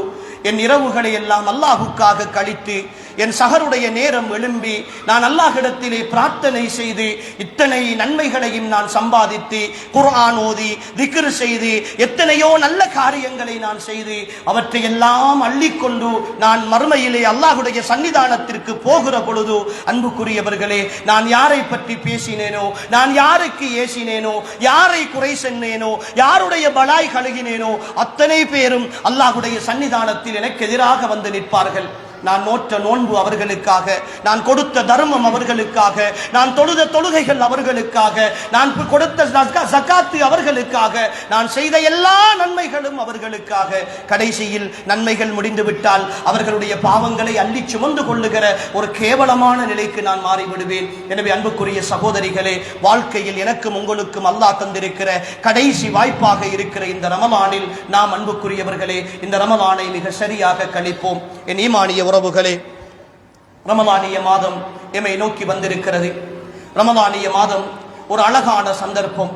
என் இரவுகளை எல்லாம் அல்லாஹுக்காக கழித்து என் சகருடைய நேரம் எழும்பி நான் அல்லாஹ்விடத்திலே பிரார்த்தனை செய்து இத்தனை நன்மைகளையும் நான் சம்பாதித்து குர்ஆன் ஓதி திக்ர் செய்து எத்தனையோ நல்ல காரியங்களை நான் செய்து அவற்றை எல்லாம் அள்ளிக்கொண்டு நான் மறுமையிலே அல்லாஹ்வுடைய சன்னிதானத்திற்கு போகிற பொழுது, அன்புக்குரியவர்களே, நான் யாரை பற்றி பேசினேனோ, நான் யாருக்கு ஏசினேனோ, யாரை குறை சொன்னேனோ, யாருடைய பலாய் கழுகினேனோ அத்தனை பேரும் அல்லாஹ்வுடைய சன்னிதானத்தில் எனக்கு எதிராக வந்து நிற்பார்கள். நான் நோற்ற நோன்பு அவர்களுக்காக, நான் கொடுத்த தர்மம் அவர்களுக்காக, நான் தொழுத தொழுகைகள் அவர்களுக்காக, நான் கொடுத்த ஜகாத்து அவர்களுக்காக, நான் செய்த எல்லா நன்மைகளும் அவர்களுக்காக. கடைசியில் நன்மைகள் முடிந்துவிட்டால் அவர்களுடைய பாவங்களை அள்ளி சுமந்து கொள்ளுகிற ஒரு கேவலமான நிலைக்கு நான் மாறிவிடுவேன். எனவே அன்புக்குரிய சகோதரிகளே, வாழ்க்கையில் எனக்கும் உங்களுக்கும் அல்லாஹ் தந்திருக்கிற கடைசி வாய்ப்பாக இருக்கிற இந்த ரமலானில் நாம் அன்புக்குரியவர்களே இந்த ரமலானை மிக சரியாக கழிப்போம். என் ஈமானிய உறவுகளே, ரமலானிய மாதம் எம்மை நோக்கி வந்திருக்கிறது. ரமலானிய மாதம் ஒரு அழகான சந்தர்ப்பம்.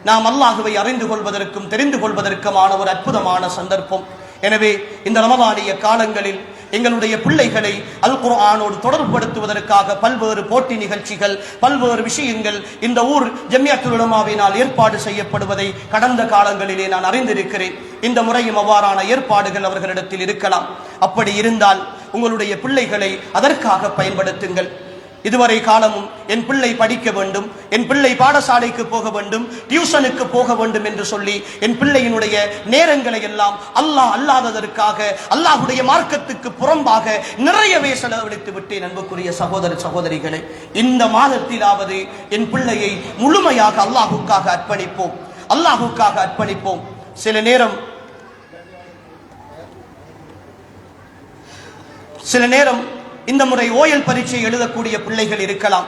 நாம் அல்லாஹுவை அறிந்து கொள்வதற்கும் தெரிந்து கொள்வதற்குமான ஒரு அற்புதமான சந்தர்ப்பம். எனவே இந்த ரமலானிய காலங்களில் எங்களுடைய பிள்ளைகளை அல் குர்ஆனோடு தொடர்புபடுத்துவதற்காக பல்வேறு போட்டி நிகழ்ச்சிகள், பல்வேறு விஷயங்கள் இந்த ஊர் ஜமியத்துல் உலமாவினால் ஏற்பாடு செய்யப்படுவதை கடந்த காலங்களிலே நான் அறிந்திருக்கிறேன். இந்த முறையும் அவ்வாறான ஏற்பாடுகள் அவர்களிடத்தில் இருக்கலாம். அப்படி இருந்தால் உங்களுடைய பிள்ளைகளை அதற்காக பயன்படுத்துங்கள். இதுவரை காலமும் என் பிள்ளை படிக்க வேண்டும், என் பிள்ளை பாடசாலைக்கு போக வேண்டும், டியூஷனுக்கு போக வேண்டும் என்று சொல்லி என் பிள்ளையினுடைய நேரங்களை எல்லாம் அல்லாஹ் அல்லாததற்காக, அல்லாஹுடைய மார்க்கத்துக்கு புறம்பாக நிறையவே செலவழித்து விட்டேன். அன்புக்குரிய சகோதர சகோதரிகளே, இந்த மாதத்திலாவது என் பிள்ளையை முழுமையாக அல்லாஹுக்காக அர்ப்பணிப்போம். சில நேரம் இந்த முறை ஓயல் பரீட்சை எழுதக்கூடிய பிள்ளைகள் இருக்கலாம்.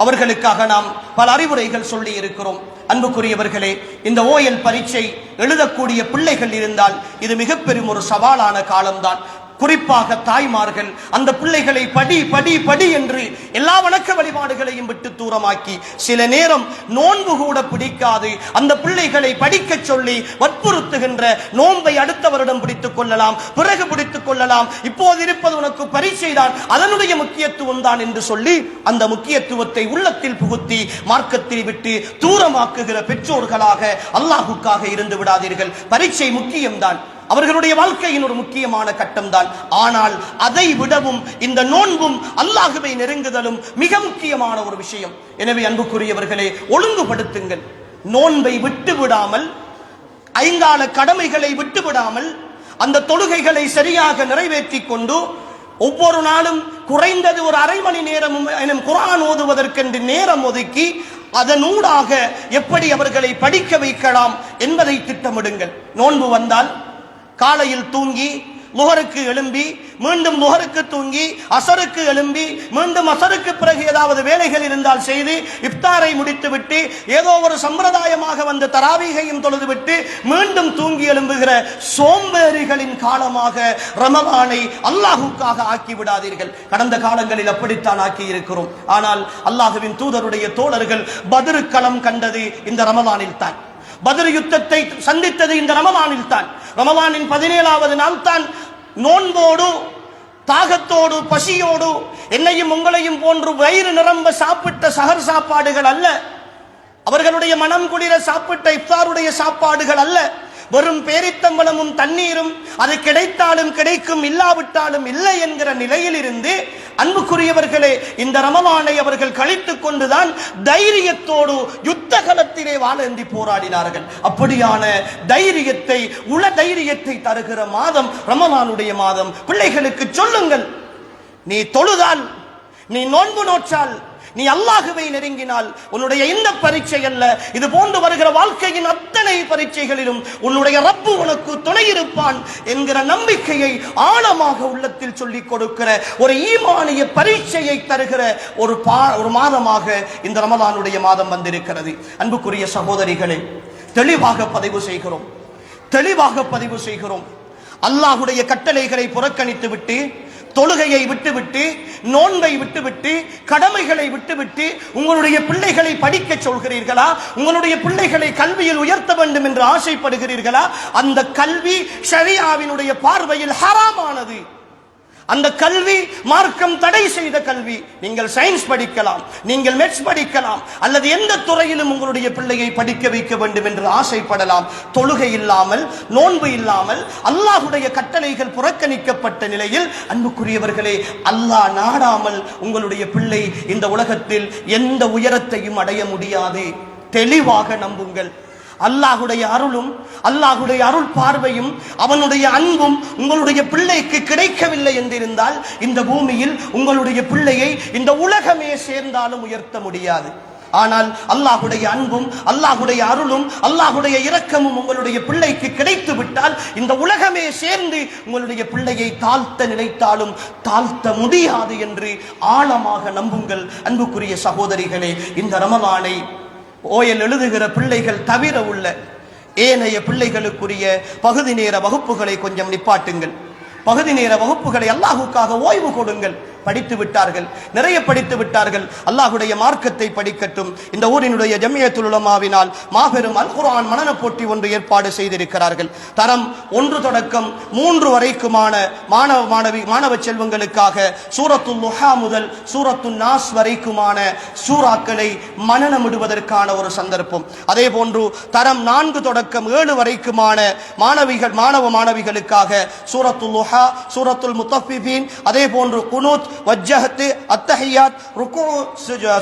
அவர்களுக்காக நாம் பல அறிவுரைகள் சொல்லி இருக்கிறோம். அன்புக்குரியவர்களே, இந்த ஓயல் பரீட்சை எழுதக்கூடிய பிள்ளைகள் இருந்தால் இது மிக பெரும் ஒரு சவாலான காலம்தான். குறிப்பாக தாய்மார்கள் அந்த பிள்ளைகளை படி படி படி என்று எல்லா வணக்க வழிபாடுகளையும் விட்டு தூரமாக்கி சில நேரம் நோன்பு கூட பிடிக்காது அந்த பிள்ளைகளை படிக்க சொல்லி வற்புறுத்துகின்ற, நோன்பை அடுத்தவரிடம் பிடித்துக் கொள்ளலாம், பிறகு பிடித்துக் கொள்ளலாம், இப்போது இருப்பது உனக்கு பரீட்சை தான், அதனுடைய முக்கியத்துவம் தான் என்று சொல்லி அந்த முக்கியத்துவத்தை உள்ளத்தில் புகுத்தி மார்க்கத்தில் விட்டு தூரமாக்குகிற பெற்றோர்களாக அல்லாஹுக்காக இருந்து விடாதீர்கள். பரீட்சை முக்கியம்தான், அவர்களுடைய வாழ்க்கையின் ஒரு முக்கியமான கட்டம் தான். ஆனால் அதை விடவும் இந்த நோன்பும் அல்லாஹுவை நெருங்குதலும் மிக முக்கியமான ஒரு விஷயம். எனவே அன்புக்குரியவர்களே, ஒழுங்குபடுத்துங்கள். நோன்பை விட்டு விடாமல், ஐங்கால கடமைகளை விட்டு விடாமல், அந்த தொழுகைகளை சரியாக நிறைவேற்றி கொண்டு ஒவ்வொரு நாளும் குறைந்தது ஒரு அரை மணி நேரம் குர்ஆன் ஓதுவதற்கென்று நேரம் ஒதுக்கி அதனூடாக எப்படி அவர்களை படிக்க வைக்கலாம் என்பதை திட்டமிடுங்கள். நோன்பு வந்தால் காலையில் தூங்கி லுஹருக்கு எழும்பி மீண்டும் லுஹருக்கு தூங்கி அசருக்கு எழும்பி மீண்டும் அசருக்கு பிறகு ஏதாவது வேலைகள் இருந்தால் செய்து இஃப்தாரை முடித்துவிட்டு ஏதோ ஒரு சம்பிரதாயமாக வந்த தராவீகையும் தொழுதுவிட்டு மீண்டும் தூங்கி எழும்புகிற சோம்பேறிகளின் காலமாக ரமலானை அல்லாஹுக்காக ஆக்கி விடாதீர்கள். கடந்த காலங்களில் அப்படித்தான் ஆக்கி இருக்கிறோம். ஆனால் அல்லாஹுவின் தூதருடைய தோழர்கள் பத்ர் களம் கண்டது இந்த ரமலானில் தான். பத்ர் யுத்தத்தை சந்தித்தது இந்த ரமலானில் தான். ரமலானின் 17வது நாள் தான் நோன்போடு தாகத்தோடு பசியோடு என்னையும் உங்களையும் போன்று வயிறு நிரம்ப சாப்பிட்ட சஹர் சாப்பாடுகள் அல்ல, அவர்களுடைய மனம் குளிர சாப்பிட்ட இஃப்தாருடைய சாப்பாடுகள் அல்ல. வெறும் பேரித்தம்பளமும் தண்ணீரும் அது கிடைத்தாலும் கிடைக்கும், இல்லாவிட்டாலும் இல்லை என்கிற நிலையில் இருந்து அன்புக்குரியவர்களே இந்த ரமலானை அவர்கள் கழித்துக் கொண்டுதான் தைரியத்தோடு யுத்த களத்திலே வாழேந்தி போராடினார்கள். அப்படியான தைரியத்தை, உள தைரியத்தை தருகிற மாதம் ரமலானுடைய மாதம். பிள்ளைகளுக்கு சொல்லுங்கள், நீ தொழுதால், நீ நோன்பு நோற்றால், நீ அல்லாஹுவை நெருங்கினால் உன்னுடைய இந்த பரீட்சை அல்ல, இது போன்று வருகிற வாழ்க்கையின் அத்தனை பரீட்சைகளிலும் உன்னுடைய ரப்பு உனக்கு துணை இருப்பான் என்கிற நம்பிக்கையை ஆழமாக உள்ளத்தில் சொல்லிக் கொடுக்கிற ஒரு ஈமானிய பரீட்சையை தருகிற ஒரு மாதமாக இந்த ரமலானுடைய மாதம் வந்திருக்கிறது. அன்புக்குரிய சகோதரிகளே, தெளிவாக பதிவு செய்கிறோம். அல்லாஹுடைய கட்டளைகளை புறக்கணித்து விட்டு, தொழுகையை விட்டுவிட்டு, நோன்பை விட்டுவிட்டு, கடமைகளை விட்டுவிட்டு உங்களுடைய பிள்ளைகளை படிக்க சொல்கிறீர்களா? உங்களுடைய பிள்ளைகளை கல்வியில் உயர்த்த வேண்டும் என்று ஆசைப்படுகிறீர்களா? அந்த கல்வி ஷரியாவினுடைய பார்வையில் ஹராமானது. அந்த கல்வி மார்க்கம் தடை செய்த கல்வி. நீங்கள் சயின்ஸ் படிக்கலாம், நீங்கள் மெட்ஸ் படிக்கலாம், அல்லது எந்த துறையிலும் உங்களுடைய பிள்ளையை படிக்க வைக்க வேண்டும் என்று ஆசைப்படலாம். தொழுகை இல்லாமல், நோன்பு இல்லாமல், அல்லாஹுடைய கட்டளைகள் புறக்கணிக்கப்பட்ட நிலையில் அன்புக்குரியவர்களே, அல்லாஹ் நாடாமல் உங்களுடைய பிள்ளை இந்த உலகத்தில் எந்த உயரத்தையும் அடைய முடியாது. தெளிவாக நம்புங்கள். அல்லாஹுடைய அருளும், அல்லாஹுடைய அருள் பார்வையும், அவனுடைய அன்பும் உங்களுடைய பிள்ளைக்கு கிடைக்கவில்லை என்றிருந்தால் இந்த பூமியில் உங்களுடைய பிள்ளையை இந்த உலகமே சேர்ந்தாலும் உயர்த்த முடியாது. ஆனால் அல்லாஹுடைய அன்பும், அல்லாஹுடைய அருளும், அல்லாஹுடைய இரக்கமும் உங்களுடைய பிள்ளைக்கு கிடைத்து விட்டால் இந்த உலகமே சேர்ந்து உங்களுடைய பிள்ளையை தாழ்த்த நினைத்தாலும் தாழ்த்த முடியாது என்று ஆழமாக நம்புங்கள். அன்புக்குரிய சகோதரிகளே, இந்த ரமலானை ஓயல் எழுதுகிற பிள்ளைகள் தவிர உள்ள ஏனைய பிள்ளைகளுக்குரிய பகுதி நேர வகுப்புகளை கொஞ்சம் நிப்பாட்டுங்கள். பகுதி நேர வகுப்புகளை அல்லாஹுக்காக ஓய்வு கொடுங்கள். படித்து விட்டார்கள், நிறைய படித்து விட்டார்கள், அல்லாஹுடைய மார்க்கத்தை படிக்கட்டும். இந்த ஊரினுடைய ஜமியத்துல் உலமாவினால் மாபெரும் அல் குர்ஆன் மனன போட்டி ஒன்று ஏற்பாடு செய்திருக்கிறார்கள். தரம் 1 தொடக்கம் 3 வரைக்குமான மாணவ செல்வங்களுக்காக சூரத்துல் லுஹா முதல் சூரத்துன் நாஸ் வரைக்குமான சூறாக்களை மனனமிடுவதற்கான ஒரு சந்தர்ப்பம். அதே போன்று தரம் 4 தொடக்கம் 7 வரைக்குமான மாணவ மாணவிகளுக்காக சூரத்துல் லுஹா, சூரத்துல் முத்தஃபிஃபீன், அதே போன்று குனூத், வஜ்ஜஹத், அத்தஹியாத், ருக்கு,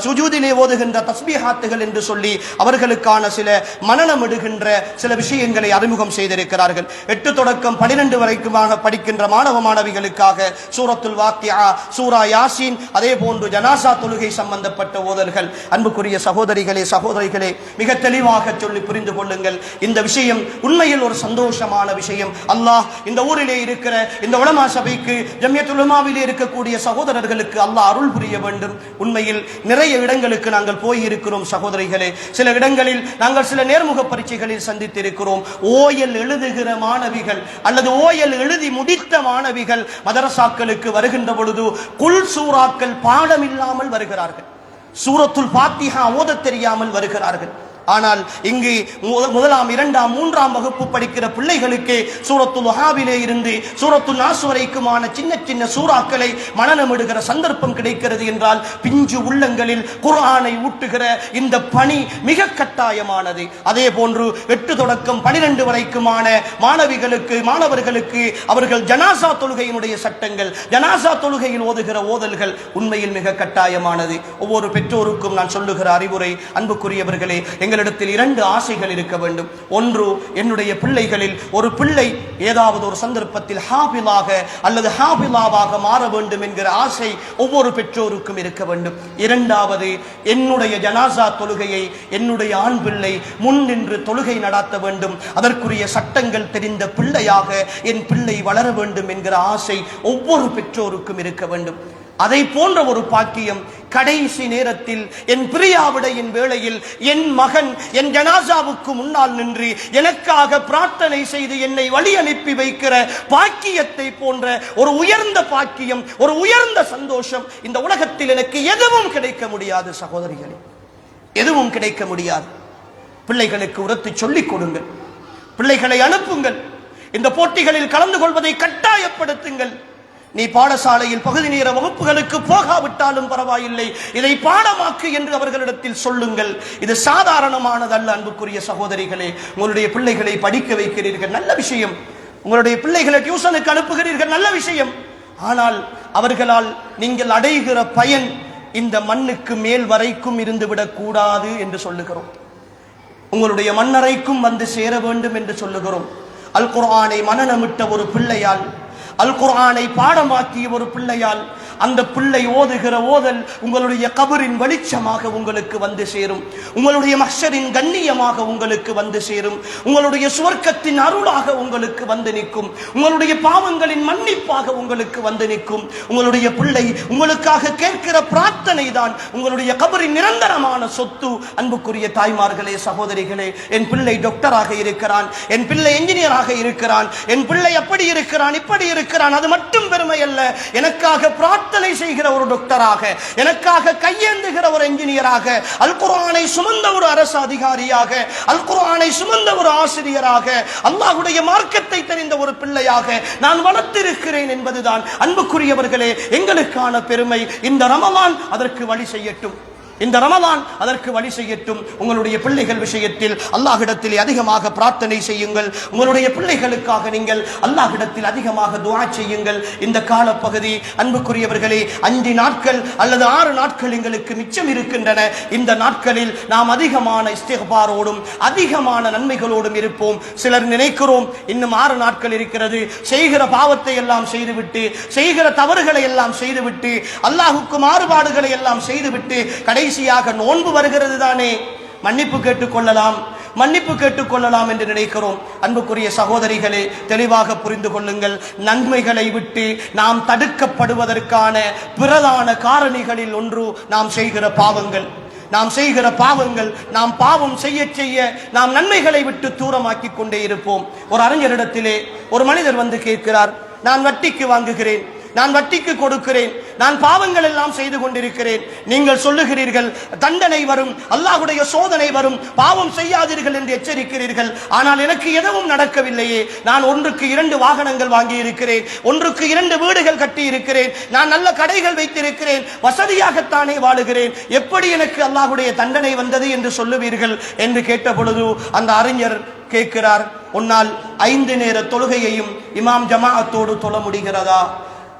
சுஜூதிலே ஓதுகின்ற தஸ்பீஹாத்துகள் என்று சொல்லி அவர்களுக்கான சில மனனமிடுகின்ற சில விஷயங்களை அறிமுகம் செய்திருக்கிறார்கள். 8 தொடக்கம் 12 வரைக்குமாக படிக்கின்ற மாணவ மாணவிகளுக்காக சூரத்துல் வாக்கியா, சூரா யாசீன், அதே போன்று ஜனாசா தொழுகை சம்பந்தப்பட்ட ஓதல்கள். அன்புக்குரிய சகோதரிகளே, மிக தெளிவாக சொல்லி புரிந்து கொள்ளுங்கள். இந்த விஷயம் உண்மையில் ஒரு சந்தோஷமான விஷயம். அல்லாஹ் இந்த ஊரிலே இருக்கிற இந்த உலமா சபைக்கு, ஜமியத்துல் உலமாவிலே இருக்கக்கூடிய சகோதரர்களுக்கு அல்லாஹ் அருள் புரிய வேண்டும். உண்மையில் நிறைய இடங்களுக்கு நாங்கள் போயிருக்கிறோம் சகோதரிகளே. சில இடங்களில் நாங்கள் சில நேர்முக பரீட்சைகளில் சந்தித்திருக்கிறோம். ஓயல் எழுதுகிற மாணவிகள் அல்லது ஓயல் எழுதி முடித்த மாணவிகள் மதரசாக்களுக்கு வருகின்ற பொழுது குல் சூறாக்கள் பாடம் இல்லாமல் வருகிறார்கள், சூரத்துல் ஃபாத்திஹா ஓத தெரியாமல் வருகிறார்கள். ஆனால் இங்கு 1ஆம் 2ஆம் 3ஆம் வகுப்பு படிக்கிற பிள்ளைகளுக்கு சூரத்துல் வஹாபிலே இருந்து சூரத்துல் நாஸ் வரைக்குமான சின்ன சின்ன சூறாக்களை மனனமிடுகிற சந்தர்ப்பம் கிடைக்கிறது என்றால் பிஞ்சு உள்ளங்களில் குர்ஆனை ஊட்டுகிற இந்த பணி மிக கட்டாயமானது. அதே போன்று 8 தொடக்கம் 12 வரைக்குமான மாணவர்களுக்கு அவர்கள் ஜனாசா தொழுகையினுடைய சட்டங்கள், ஜனாசா தொழுகையில் ஓதுகிற ஓதல்கள் உண்மையில் மிக கட்டாயமானது. ஒவ்வொரு பெற்றோருக்கும் நான் சொல்லுகிற அறிவுரை, அன்புக்குரியவர்களே, எங்களிடத்தில் 2 ஆசைகள் இருக்க வேண்டும். ஒன்று, என்னுடைய பிள்ளைகளில் ஒரு பிள்ளை ஏதாவது ஒரு சந்தர்ப்பத்தில் ஹாஃபிலாக அல்லது ஹாஃபிலாவாக மாற வேண்டும் என்கிற ஆசை ஒவ்வொரு பெற்றோருக்கும் இருக்க வேண்டும். 2வது, என்னுடைய ஜனாசா தொழுகையை என்னுடைய ஆண் பிள்ளை முன் நின்று தொழுகை நடாத்த வேண்டும், அதற்குரிய சட்டங்கள் தெரிந்த பிள்ளையாக என் பிள்ளை வளர வேண்டும் என்கிற ஆசை ஒவ்வொரு பெற்றோருக்கும் இருக்க வேண்டும். அதை போன்ற ஒரு பாக்கியம் கடைசி நேரத்தில் என் பிரியாவிடையின் வேளையில் என் மகன் என் ஜனாசாவுக்கு முன்னால் நின்று எனக்காக பிரார்த்தனை செய்து என்னை வழி அனுப்பி வைக்கிற பாக்கியத்தை போன்ற ஒரு உயர்ந்த பாக்கியம், ஒரு உயர்ந்த சந்தோஷம் இந்த உலகத்தில் எனக்கு எதுவும் கிடைக்க முடியாது சகோதரிகளே, எதுவும் கிடைக்க முடியாது. பிள்ளைகளுக்கு உரத்து சொல்லிக் கொடுங்கள், பிள்ளைகளை அனுப்புங்கள், இந்த போட்டிகளில் கலந்து கொள்வதை கட்டாயப்படுத்துங்கள். நீ பாடசாலையில் பகுதி நேர வகுப்புகளுக்கு போகாவிட்டாலும் பரவாயில்லை, இதை பாடமாக்கு என்று அவர்களிடத்தில் சொல்லுங்கள். இது சாதாரணமானதல்ல. அன்புக்குரிய சகோதரிகளே, உங்களுடைய பிள்ளைகளை படிக்க வைக்கிறீர்கள், நல்ல விஷயம். உங்களுடைய பிள்ளைகளை டியூஷனுக்கு அனுப்புகிறீர்கள், நல்ல விஷயம். ஆனால் அவர்களால் நீங்கள் அடைகிற பயன் இந்த மண்ணுக்கு மேல் வரைக்கும் இருந்துவிடக் கூடாது என்று சொல்லுகிறோம். உங்களுடைய மண்ணறைக்கும் வந்து சேர வேண்டும் என்று சொல்லுகிறோம். அல் குர்ஆனை மனனமிட்ட ஒரு பிள்ளையால், அல் குர்ஆனை பாடமாக்கிய ஒரு பிள்ளையால், அந்த பிள்ளை ஓதுகிற ஓதல் உங்களுடைய கபரின் வெளிச்சமாக உங்களுக்கு வந்து சேரும். உங்களுடைய மஹ்ஷரின் கண்ணியமாக உங்களுக்கு வந்து சேரும். உங்களுடைய சுவர்க்கத்தின் அருளாக உங்களுக்கு வந்து நிற்கும். உங்களுடைய பாவங்களின் மன்னிப்பாக உங்களுக்கு வந்து நிற்கும். உங்களுடைய பிள்ளை உங்களுக்காக கேட்கிற பிரார்த்தனை தான் உங்களுடைய கபரின் நிரந்தரமான சொத்து. அன்புக்குரிய தாய்மார்களே, சகோதரிகளே, என் பிள்ளை டாக்டராக இருக்கிறான், என் பிள்ளை என்ஜினியராக இருக்கிறான், என் பிள்ளை அப்படி இருக்கிறான், இப்படி இருக்கிறான், அது மட்டும் பெருமை அல்ல. எனக்காக பிரார்த்தனை செய்கிற ஒரு டாக்டராக, எனக்காக கையேந்துகிற ஒரு என்ஜினியராக, அல் குர்ஆனை சுமந்த ஒரு அரசு அதிகாரியாக, அல் குர்ஆனை சுமந்த ஒரு ஆசிரியராக, அல்லாஹ்வுடைய மார்க்கத்தை தெரிந்த ஒரு பிள்ளையாக நான் வளர்த்திருக்கிறேன் என்பதுதான் அன்புக்குரியவர்களே எங்களுக்கான பெருமை. இந்த ரமலான் அதற்கு வழி செய்யட்டும், இந்த ரமலான் அதற்கு வழி செய்யட்டும். உங்களுடைய பிள்ளைகள் விஷயத்தில் அல்லாஹ்விடத்தில் அதிகமாக பிரார்த்தனை செய்யுங்கள். உங்களுடைய பிள்ளைகளுக்காக நீங்கள் அல்லாஹ்விடத்தில் அதிகமாக துஆ செய்யுங்கள். இந்த காலப்பகுதி அன்புக்குரியவர்களே 5 நாட்கள் அல்லது 6 நாட்கள் எங்களுக்கு மிச்சம் இருக்கின்றன. இந்த நாட்களில் நாம் அதிகமான இஸ்திக்பாரோடும் அதிகமான நன்மைகளோடும் இருப்போம். சிலர் நினைக்கிறோம் இன்னும் 6 நாட்கள் இருக்கிறது, செய்கிற பாவத்தை எல்லாம் செய்துவிட்டு, செய்கிற தவறுகளை எல்லாம் செய்துவிட்டு, அல்லாஹ்வுக்கு மாறுபாடுகளை எல்லாம் செய்துவிட்டு கடைசியாக நோன்பு வருகிறது தானே, மன்னிப்பு கேட்டுக்கொள்ளலாம், மன்னிப்பு கேட்டுக்கொள்ளலாம் என்று நினைக்கிறோம். அன்புக்குரிய சகோதரிகளே, தெளிவாக புரிந்து கொள்ளுங்கள். நன்மைகளை விட்டு நாம் தடுக்கப்படுவதற்கான பிரதான காரணிகளில் ஒன்று நாம் செய்கிற பாவங்கள். நாம் செய்கிற பாவங்கள், நாம் பாவம் செய்ய செய்ய நாம் நன்மைகளை விட்டு தூரமாக்கி கொண்டே இருப்போம். ஒரு அறிஞரிடத்திலே ஒரு மனிதர் வந்து கேட்கிறார், நான் வட்டிக்கு வாங்குகிறேன், நான் வட்டிக்கு கொடுக்கிறேன், நான் பாவங்கள் எல்லாம் செய்து கொண்டிருக்கிறேன், நீங்கள் சொல்லுகிறீர்கள் தண்டனை வரும், அல்லாஹ்வுடைய சோதனை வரும், பாவம் செய்யாதீர்கள் என்று எச்சரிக்கிறீர்கள். ஆனால் எனக்கு எதுவும் நடக்கவில்லையே. நான் 1க்கு 2 வாகனங்கள் வாங்கி இருக்கிறேன், 1க்கு 2 வீடுகள் கட்டி இருக்கிறேன், நான் நல்ல கடைகள் வைத்திருக்கிறேன், வசதியாகத்தானே வாழுகிறேன், எப்படி எனக்கு அல்லாஹ்வுடைய தண்டனை வந்தது என்று சொல்லுவீர்கள் என்று கேட்ட பொழுது அந்த அறிஞர் கேட்கிறார், உன்னால் 5 நேர தொழுகையையும் இமாம் ஜமாஅத்தோடு தொழ முடிகிறதா?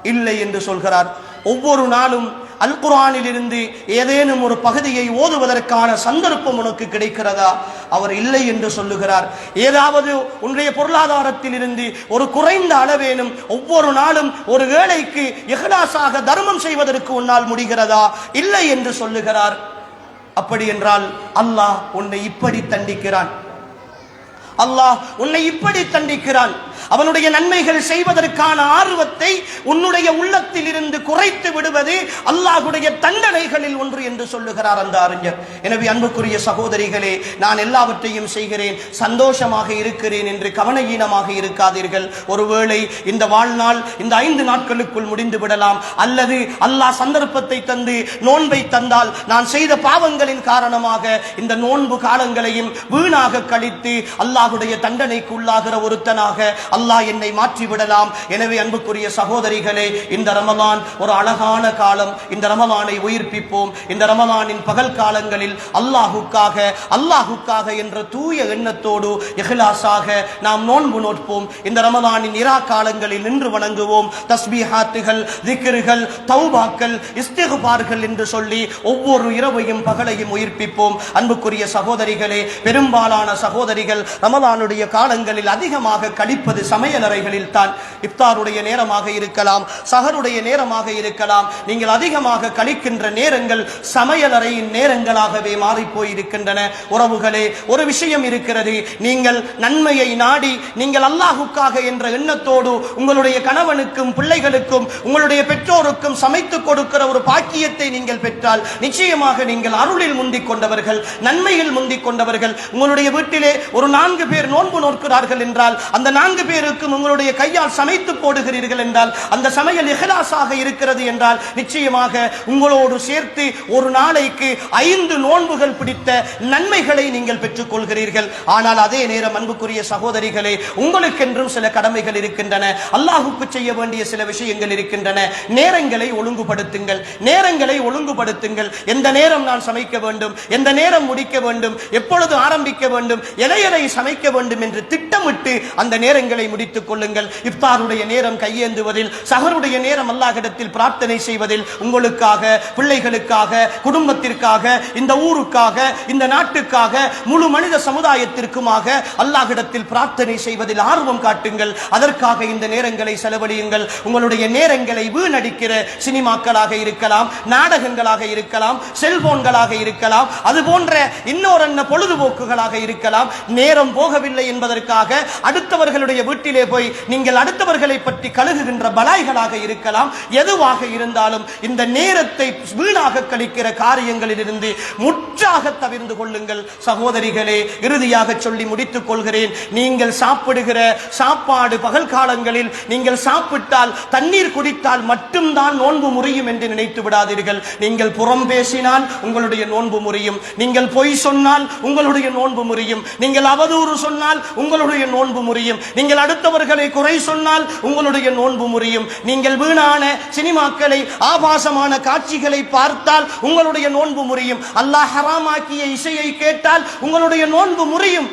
இல்லை என்று சொல்கிறார். ஒவ்வொரு நாளும் அல் குர்ஆனில் இருந்து ஏதேனும் ஒரு பகுதியை ஓதுவதற்கான சந்தர்ப்பம் உனக்கு கிடைக்கிறதா? அவர் இல்லை என்று சொல்லுகிறார். ஏதாவது உன்னுடைய பொருளாதாரத்தில் இருந்து ஒரு குறைந்த அளவேனும் ஒவ்வொரு நாளும் ஒரு ஏழைக்கு இஹ்லாஸாக தர்மம் செய்வதற்கு உன்னால் முடிகிறதா? இல்லை என்று சொல்லுகிறார். அப்படி என்றால் அல்லாஹ் உன்னை இப்படி தண்டிக்கிறான், அல்லாஹ் உன்னை இப்படி தண்டிக்கிறான். அவனுடைய நன்மைகள் செய்வதற்கான ஆர்வத்தை உன்னுடைய உள்ளத்தில் இருந்து குறைத்து விடுவது அல்லாஹ்வுடைய தண்டனைகளில் ஒன்று என்று சொல்லுகிறார் அந்த அறிஞர். எனவே அன்புக்குரிய சகோதரிகளே, நான் எல்லாவற்றையும் செய்கிறேன், சந்தோஷமாக இருக்கிறேன் என்று கவனஈனமாக இருக்காதீர்கள். ஒருவேளை இந்த வாழ்நாள் இந்த 5 நாட்களுக்குள் முடிந்து விடலாம், அல்லது அல்லாஹ் சந்தர்ப்பத்தை தந்து நோன்பை தந்தால் நான் செய்த பாவங்களின் காரணமாக இந்த நோன்பு காலங்களையும் வீணாக கழித்து அல்லாஹ்வுடைய தண்டனைக்கு உள்ளாகிற ஒருத்தனாக அல்லாஹ் என்னை மாற்றி விடலாம். எனவே அன்புக்குரிய சகோதரிகளே, இந்த ரமலான் ஒரு அழகான காலம். இந்த ரமலானை உயிர்ப்பிப்போம். இந்த ரமலானின் பகல் காலங்களில் அல்லாஹுக்காக என்ற தூய எண்ணத்தோடு இஹ்லாஸாக நாம் நோன்பு நோட்போம். இந்த ரமலானின் இரா காலங்களில் நின்று வணங்குவோம். தஸ்பீஹாத்துகள், திக்ருகள், தௌபாக்கள், இஸ்திக்பார்கள் என்று சொல்லி ஒவ்வொரு இரவையும் பகலையும் உயிர்ப்பிப்போம். அன்புக்குரிய சகோதரிகளே, பெரும்பாலான சகோதரிகள் ரமலானுடைய காலங்களில் அதிகமாக கழிப்பது சமையலறைகளில் தான். இஃப்தாருடைய நேரமாக இருக்கலாம், சஹருடைய நேரமாக இருக்கலாம், நீங்கள் அதிகமாக கழிக்கின்ற நேரங்கள் சமையலறையின் நேரங்களாகவே மாறி போயிருக்கின்றன. உறவுகளே, ஒரு விஷயம் இருக்கிறது, நீங்கள் நன்மையை நாடி நீங்கள் அல்லாஹுக்காக என்ற எண்ணத்தோடு உங்களுடைய கணவனுக்கும் பிள்ளைகளுக்கும் உங்களுடைய பெற்றோருக்கும் சமைத்து கொடுக்கிற ஒரு பாக்கியத்தை நீங்கள் பெற்றால் நிச்சயமாக நீங்கள் அருளில் முந்திக் கொண்டவர்கள், நன்மையில் முந்திக் கொண்டவர்கள். உங்களுடைய வீட்டிலே ஒரு 4 பேர் நோன்பு நோக்கிறார்கள் என்றால் அந்த 4 பேர் பேருக்கும் உங்களுடைய கையால் சமைத்து போடுகிறீர்கள் என்றால், அந்த சமையல் இஹ்லாஸாக இருக்கிறது என்றால், நிச்சயமாக உங்களோடு சேர்த்து ஒரு நாளைக்கு 5 நோன்புகள் பிடித்த நன்மைகளை நீங்கள் பெற்றுக் கொள்கிறீர்கள். ஆனால் அதே நேரம் அன்புக்குரிய சகோதரிகளே, உங்களுக்கென்றும் சில கடமைகள் இருக்கின்றன, அல்லாஹ்வுக்கு செய்ய வேண்டிய சில விஷயங்கள் இருக்கின்றன. நேரங்களை ஒழுங்குபடுத்துங்கள், நேரங்களை ஒழுங்குபடுத்துங்கள். எந்த நேரம் நான் சமைக்க வேண்டும், எந்த நேரம் முடிக்க வேண்டும், எப்பொழுது ஆரம்பிக்க வேண்டும், எதை சமைக்க வேண்டும் என்று திட்டமிட்டு அந்த நேரங்களை முடித்துக் கொள்ளுங்கள். இஃப்தாருடைய நேரம் கையேந்துவதில், சஹருடைய நேரம் அல்லாஹ்விடத்தில் பிரார்த்தனை செய்வதில், உங்களுக்காக, பிள்ளைகளுக்காக, குடும்பத்திற்காக, இந்த ஊருக்காக, இந்த நாட்டுக்காக, முழு மனித சமுதாயத்திற்குமாக அல்லாஹ்விடத்தில் பிரார்த்தனை செய்வதில் ஆர்வம் காட்டுங்கள். அதற்காக இந்த நேரங்களை செலவழியுங்கள். உங்களுடைய நேரங்களை வீணடிக்கிற சினிமாக்களாக இருக்கலாம், நாடகங்களாக இருக்கலாம், செல்போன்களாக இருக்கலாம், அது போன்ற இன்னொரு பொழுதுபோக்குகளாக இருக்கலாம். நேரம் போகவில்லை என்பதற்காக அடுத்தவர்களுடைய வீட்டிலே போய் நீங்கள் அடுத்தவர்களை பற்றி கழுகுகின்ற பலாய்களாக இருக்கலாம். எதுவாக இருந்தாலும் இந்த நேரத்தை வீணாக கழிக்கிற காரியங்களிலிருந்து முற்றாக தவிர்ந்து கொள்ளுங்கள். சகோதரிகளே, இறுதியாக சொல்லி முடித்துக் கொள்கிறேன். நீங்கள் சாப்பிடுகிற சாப்பாடு பகல் காலங்களில் நீங்கள் சாப்பிட்டால், தண்ணீர் குடித்தால் மட்டும்தான் நோன்பு முறியும் என்று நினைத்து விடாதீர்கள். நீங்கள் புறம் பேசினால் உங்களுடைய நோன்பு முறியும், நீங்கள் பொய் சொன்னால் உங்களுடைய நோன்பு முறியும், நீங்கள் அவதூறு சொன்னால் உங்களுடைய நோன்பு முறியும், நீங்கள் அடுத்தவர்களை குறை சொன்னால் உங்களுடைய நோன்பு முறியும், நீங்கள் வீணான சினிமாக்களை, ஆபாசமான காட்சிகளை பார்த்தால் உங்களுடைய நோன்பு முறியும், அல்லாஹ் ஹராமாக்கிய இசையை கேட்டால் உங்களுடைய நோன்பு முறியும்.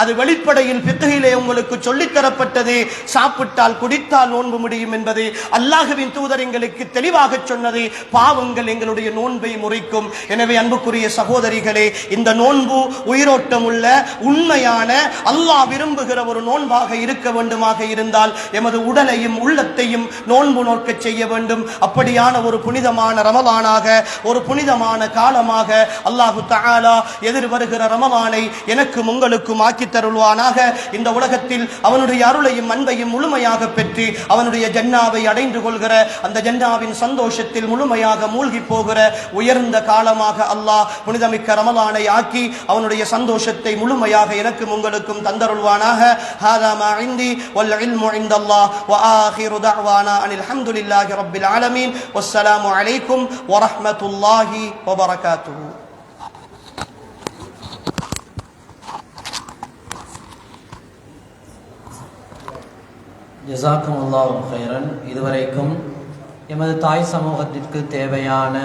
அது வெளிப்படையில் ஃபிக்ஹிலே உங்களுக்கு சொல்லித் தரப்பட்டது. சாப்பிட்டால் குடித்தால் நோன்பு முடியும் என்பது அல்லாஹ்வின் தூதர் எங்களுக்கு தெளிவாக சொன்னது. பாவங்கள் எங்களுடைய நோன்பை முறிக்கும். எனவே அன்புக்குரிய சகோதரிகளே, இந்த நோன்பு உயிரோட்டம் உள்ள உண்மையான அல்லாஹ் விரும்புகிற ஒரு நோன்பாக இருக்க வேண்டுமாக இருந்தால் எமது உடலையும் உள்ளத்தையும் நோன்பு நோக்க செய்ய வேண்டும். அப்படியான ஒரு புனிதமான ரமலானாக, ஒரு புனிதமான காலமாக அல்லாஹு தஆலா எதிர் வருகிற ரமலானை எனக்கும் உங்களுக்கும் ஆக்கி தருள்வானாக. இந்த உலகத்தில் அவனுடைய அருளையும் அன்பையும் முழுமையாக பெற்று அவனுடைய ஜன்னாவை அடைந்து கொள்கிற, அந்த ஜன்னாவின் சந்தோஷத்தில் முழுமையாக மூழ்கி போகிற உயர்ந்த காலமாக அல்லாஹ் புனிதமிக்க ரமலானை ஆக்கி அவனுடைய சந்தோஷத்தை முழுமையாக எனக்கும் உங்களுக்கும் தந்தருள்வானாக. ஹாதா மா இந்தி வல் இல்மு இந்தல்லாஹ் வ ஆகிரு தஅவானா அனில் ஹம்துலில்லாஹி ரப்பில் ஆலமீன். வஸ்ஸலாமு அலைக்கும் வ ரஹ்மத்துல்லாஹி வ பரகாத்துஹு. ஜஸாக்குமுல்லாஹு ஹைரன். இதுவரைக்கும் எமது தாய் சமூகத்திற்கு தேவையான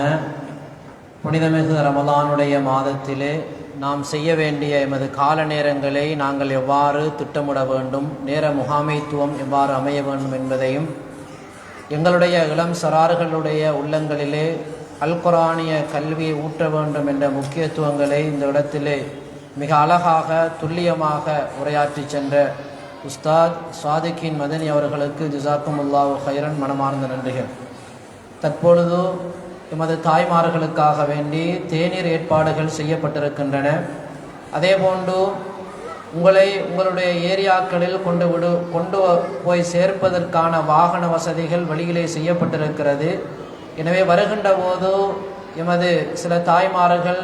புனிதமிகு ரமலானுடைய மாதத்திலே நாம் செய்ய வேண்டிய எமது கால நேரங்களை நாங்கள் எவ்வாறு திட்டமிட வேண்டும், நேர முகாமைத்துவம் எவ்வாறு அமைய வேண்டும் என்பதையும், எங்களுடைய இளம் சரார்களுடைய உள்ளங்களிலே அல் குர்ஆனிய கல்வியை ஊற்ற வேண்டும் என்ற முக்கியத்துவங்களை இந்த இடத்திலே மிக அழகாக துல்லியமாக உரையாற்றி சென்ற உஸ்தாத் சாதிக்கின் மதனி அவர்களுக்கு ஜஸாக்குமுல்லாஹு ஹைரன் மனமார்ந்த நன்றிகள். தற்பொழுது எமது தாய்மார்களுக்காக வேண்டி தேநீர் ஏற்பாடுகள் செய்யப்பட்டிருக்கின்றன. அதேபோன்று உங்களுடைய ஏரியாக்களில் கொண்டு போய் சேர்ப்பதற்கான வாகன வசதிகள் வெளியிலே செய்யப்பட்டிருக்கிறது. எனவே வருகின்ற போது எமது சில தாய்மார்கள்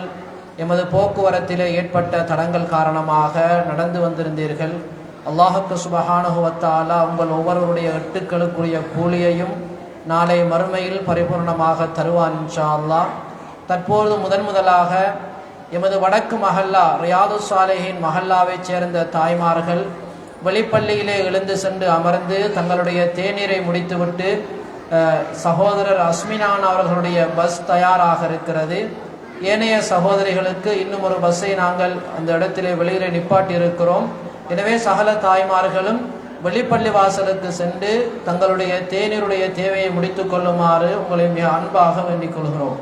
எமது போக்குவரத்திலே ஏற்பட்ட தடங்கள் காரணமாக நடந்து வந்திருந்தீர்கள். அல்லாஹுக்கு சுப்ஹானஹு வ தஆலா உங்கள் ஒவ்வொருவருடைய எட்டுக்களுக்குரிய கூலியையும் நாளை மறுமையில் பரிபூர்ணமாக தருவான் இன்ஷா அல்லாஹ். தற்போது முதலாக எமது வடக்கு மஹல்லா ரியாதுஸ் சாலிஹீன் மஹல்லாவைச் சேர்ந்த தாய்மார்கள் வெளிப்பள்ளியிலே எழுந்து சென்று அமர்ந்து தங்களுடைய தேநீரை முடித்துவிட்டு சகோதரர் அஸ்மினான் அவர்களுடைய பஸ் தயாராக இருக்கிறது. ஏனைய சகோதரிகளுக்கு இன்னும் ஒரு பஸ்ஸை நாங்கள் அந்த இடத்திலே வெளியிலே நிப்பாட்டி இருக்கிறோம். எனவே சகல தாய்மார்களும் வெளிப்பள்ளி வாசலுக்கு சென்று தங்களுடைய தேநீருடைய தேவையை முடித்துக் கொள்ளுமாறு உங்களை மிக அன்பாக வேண்டிக் கொள்கிறோம்.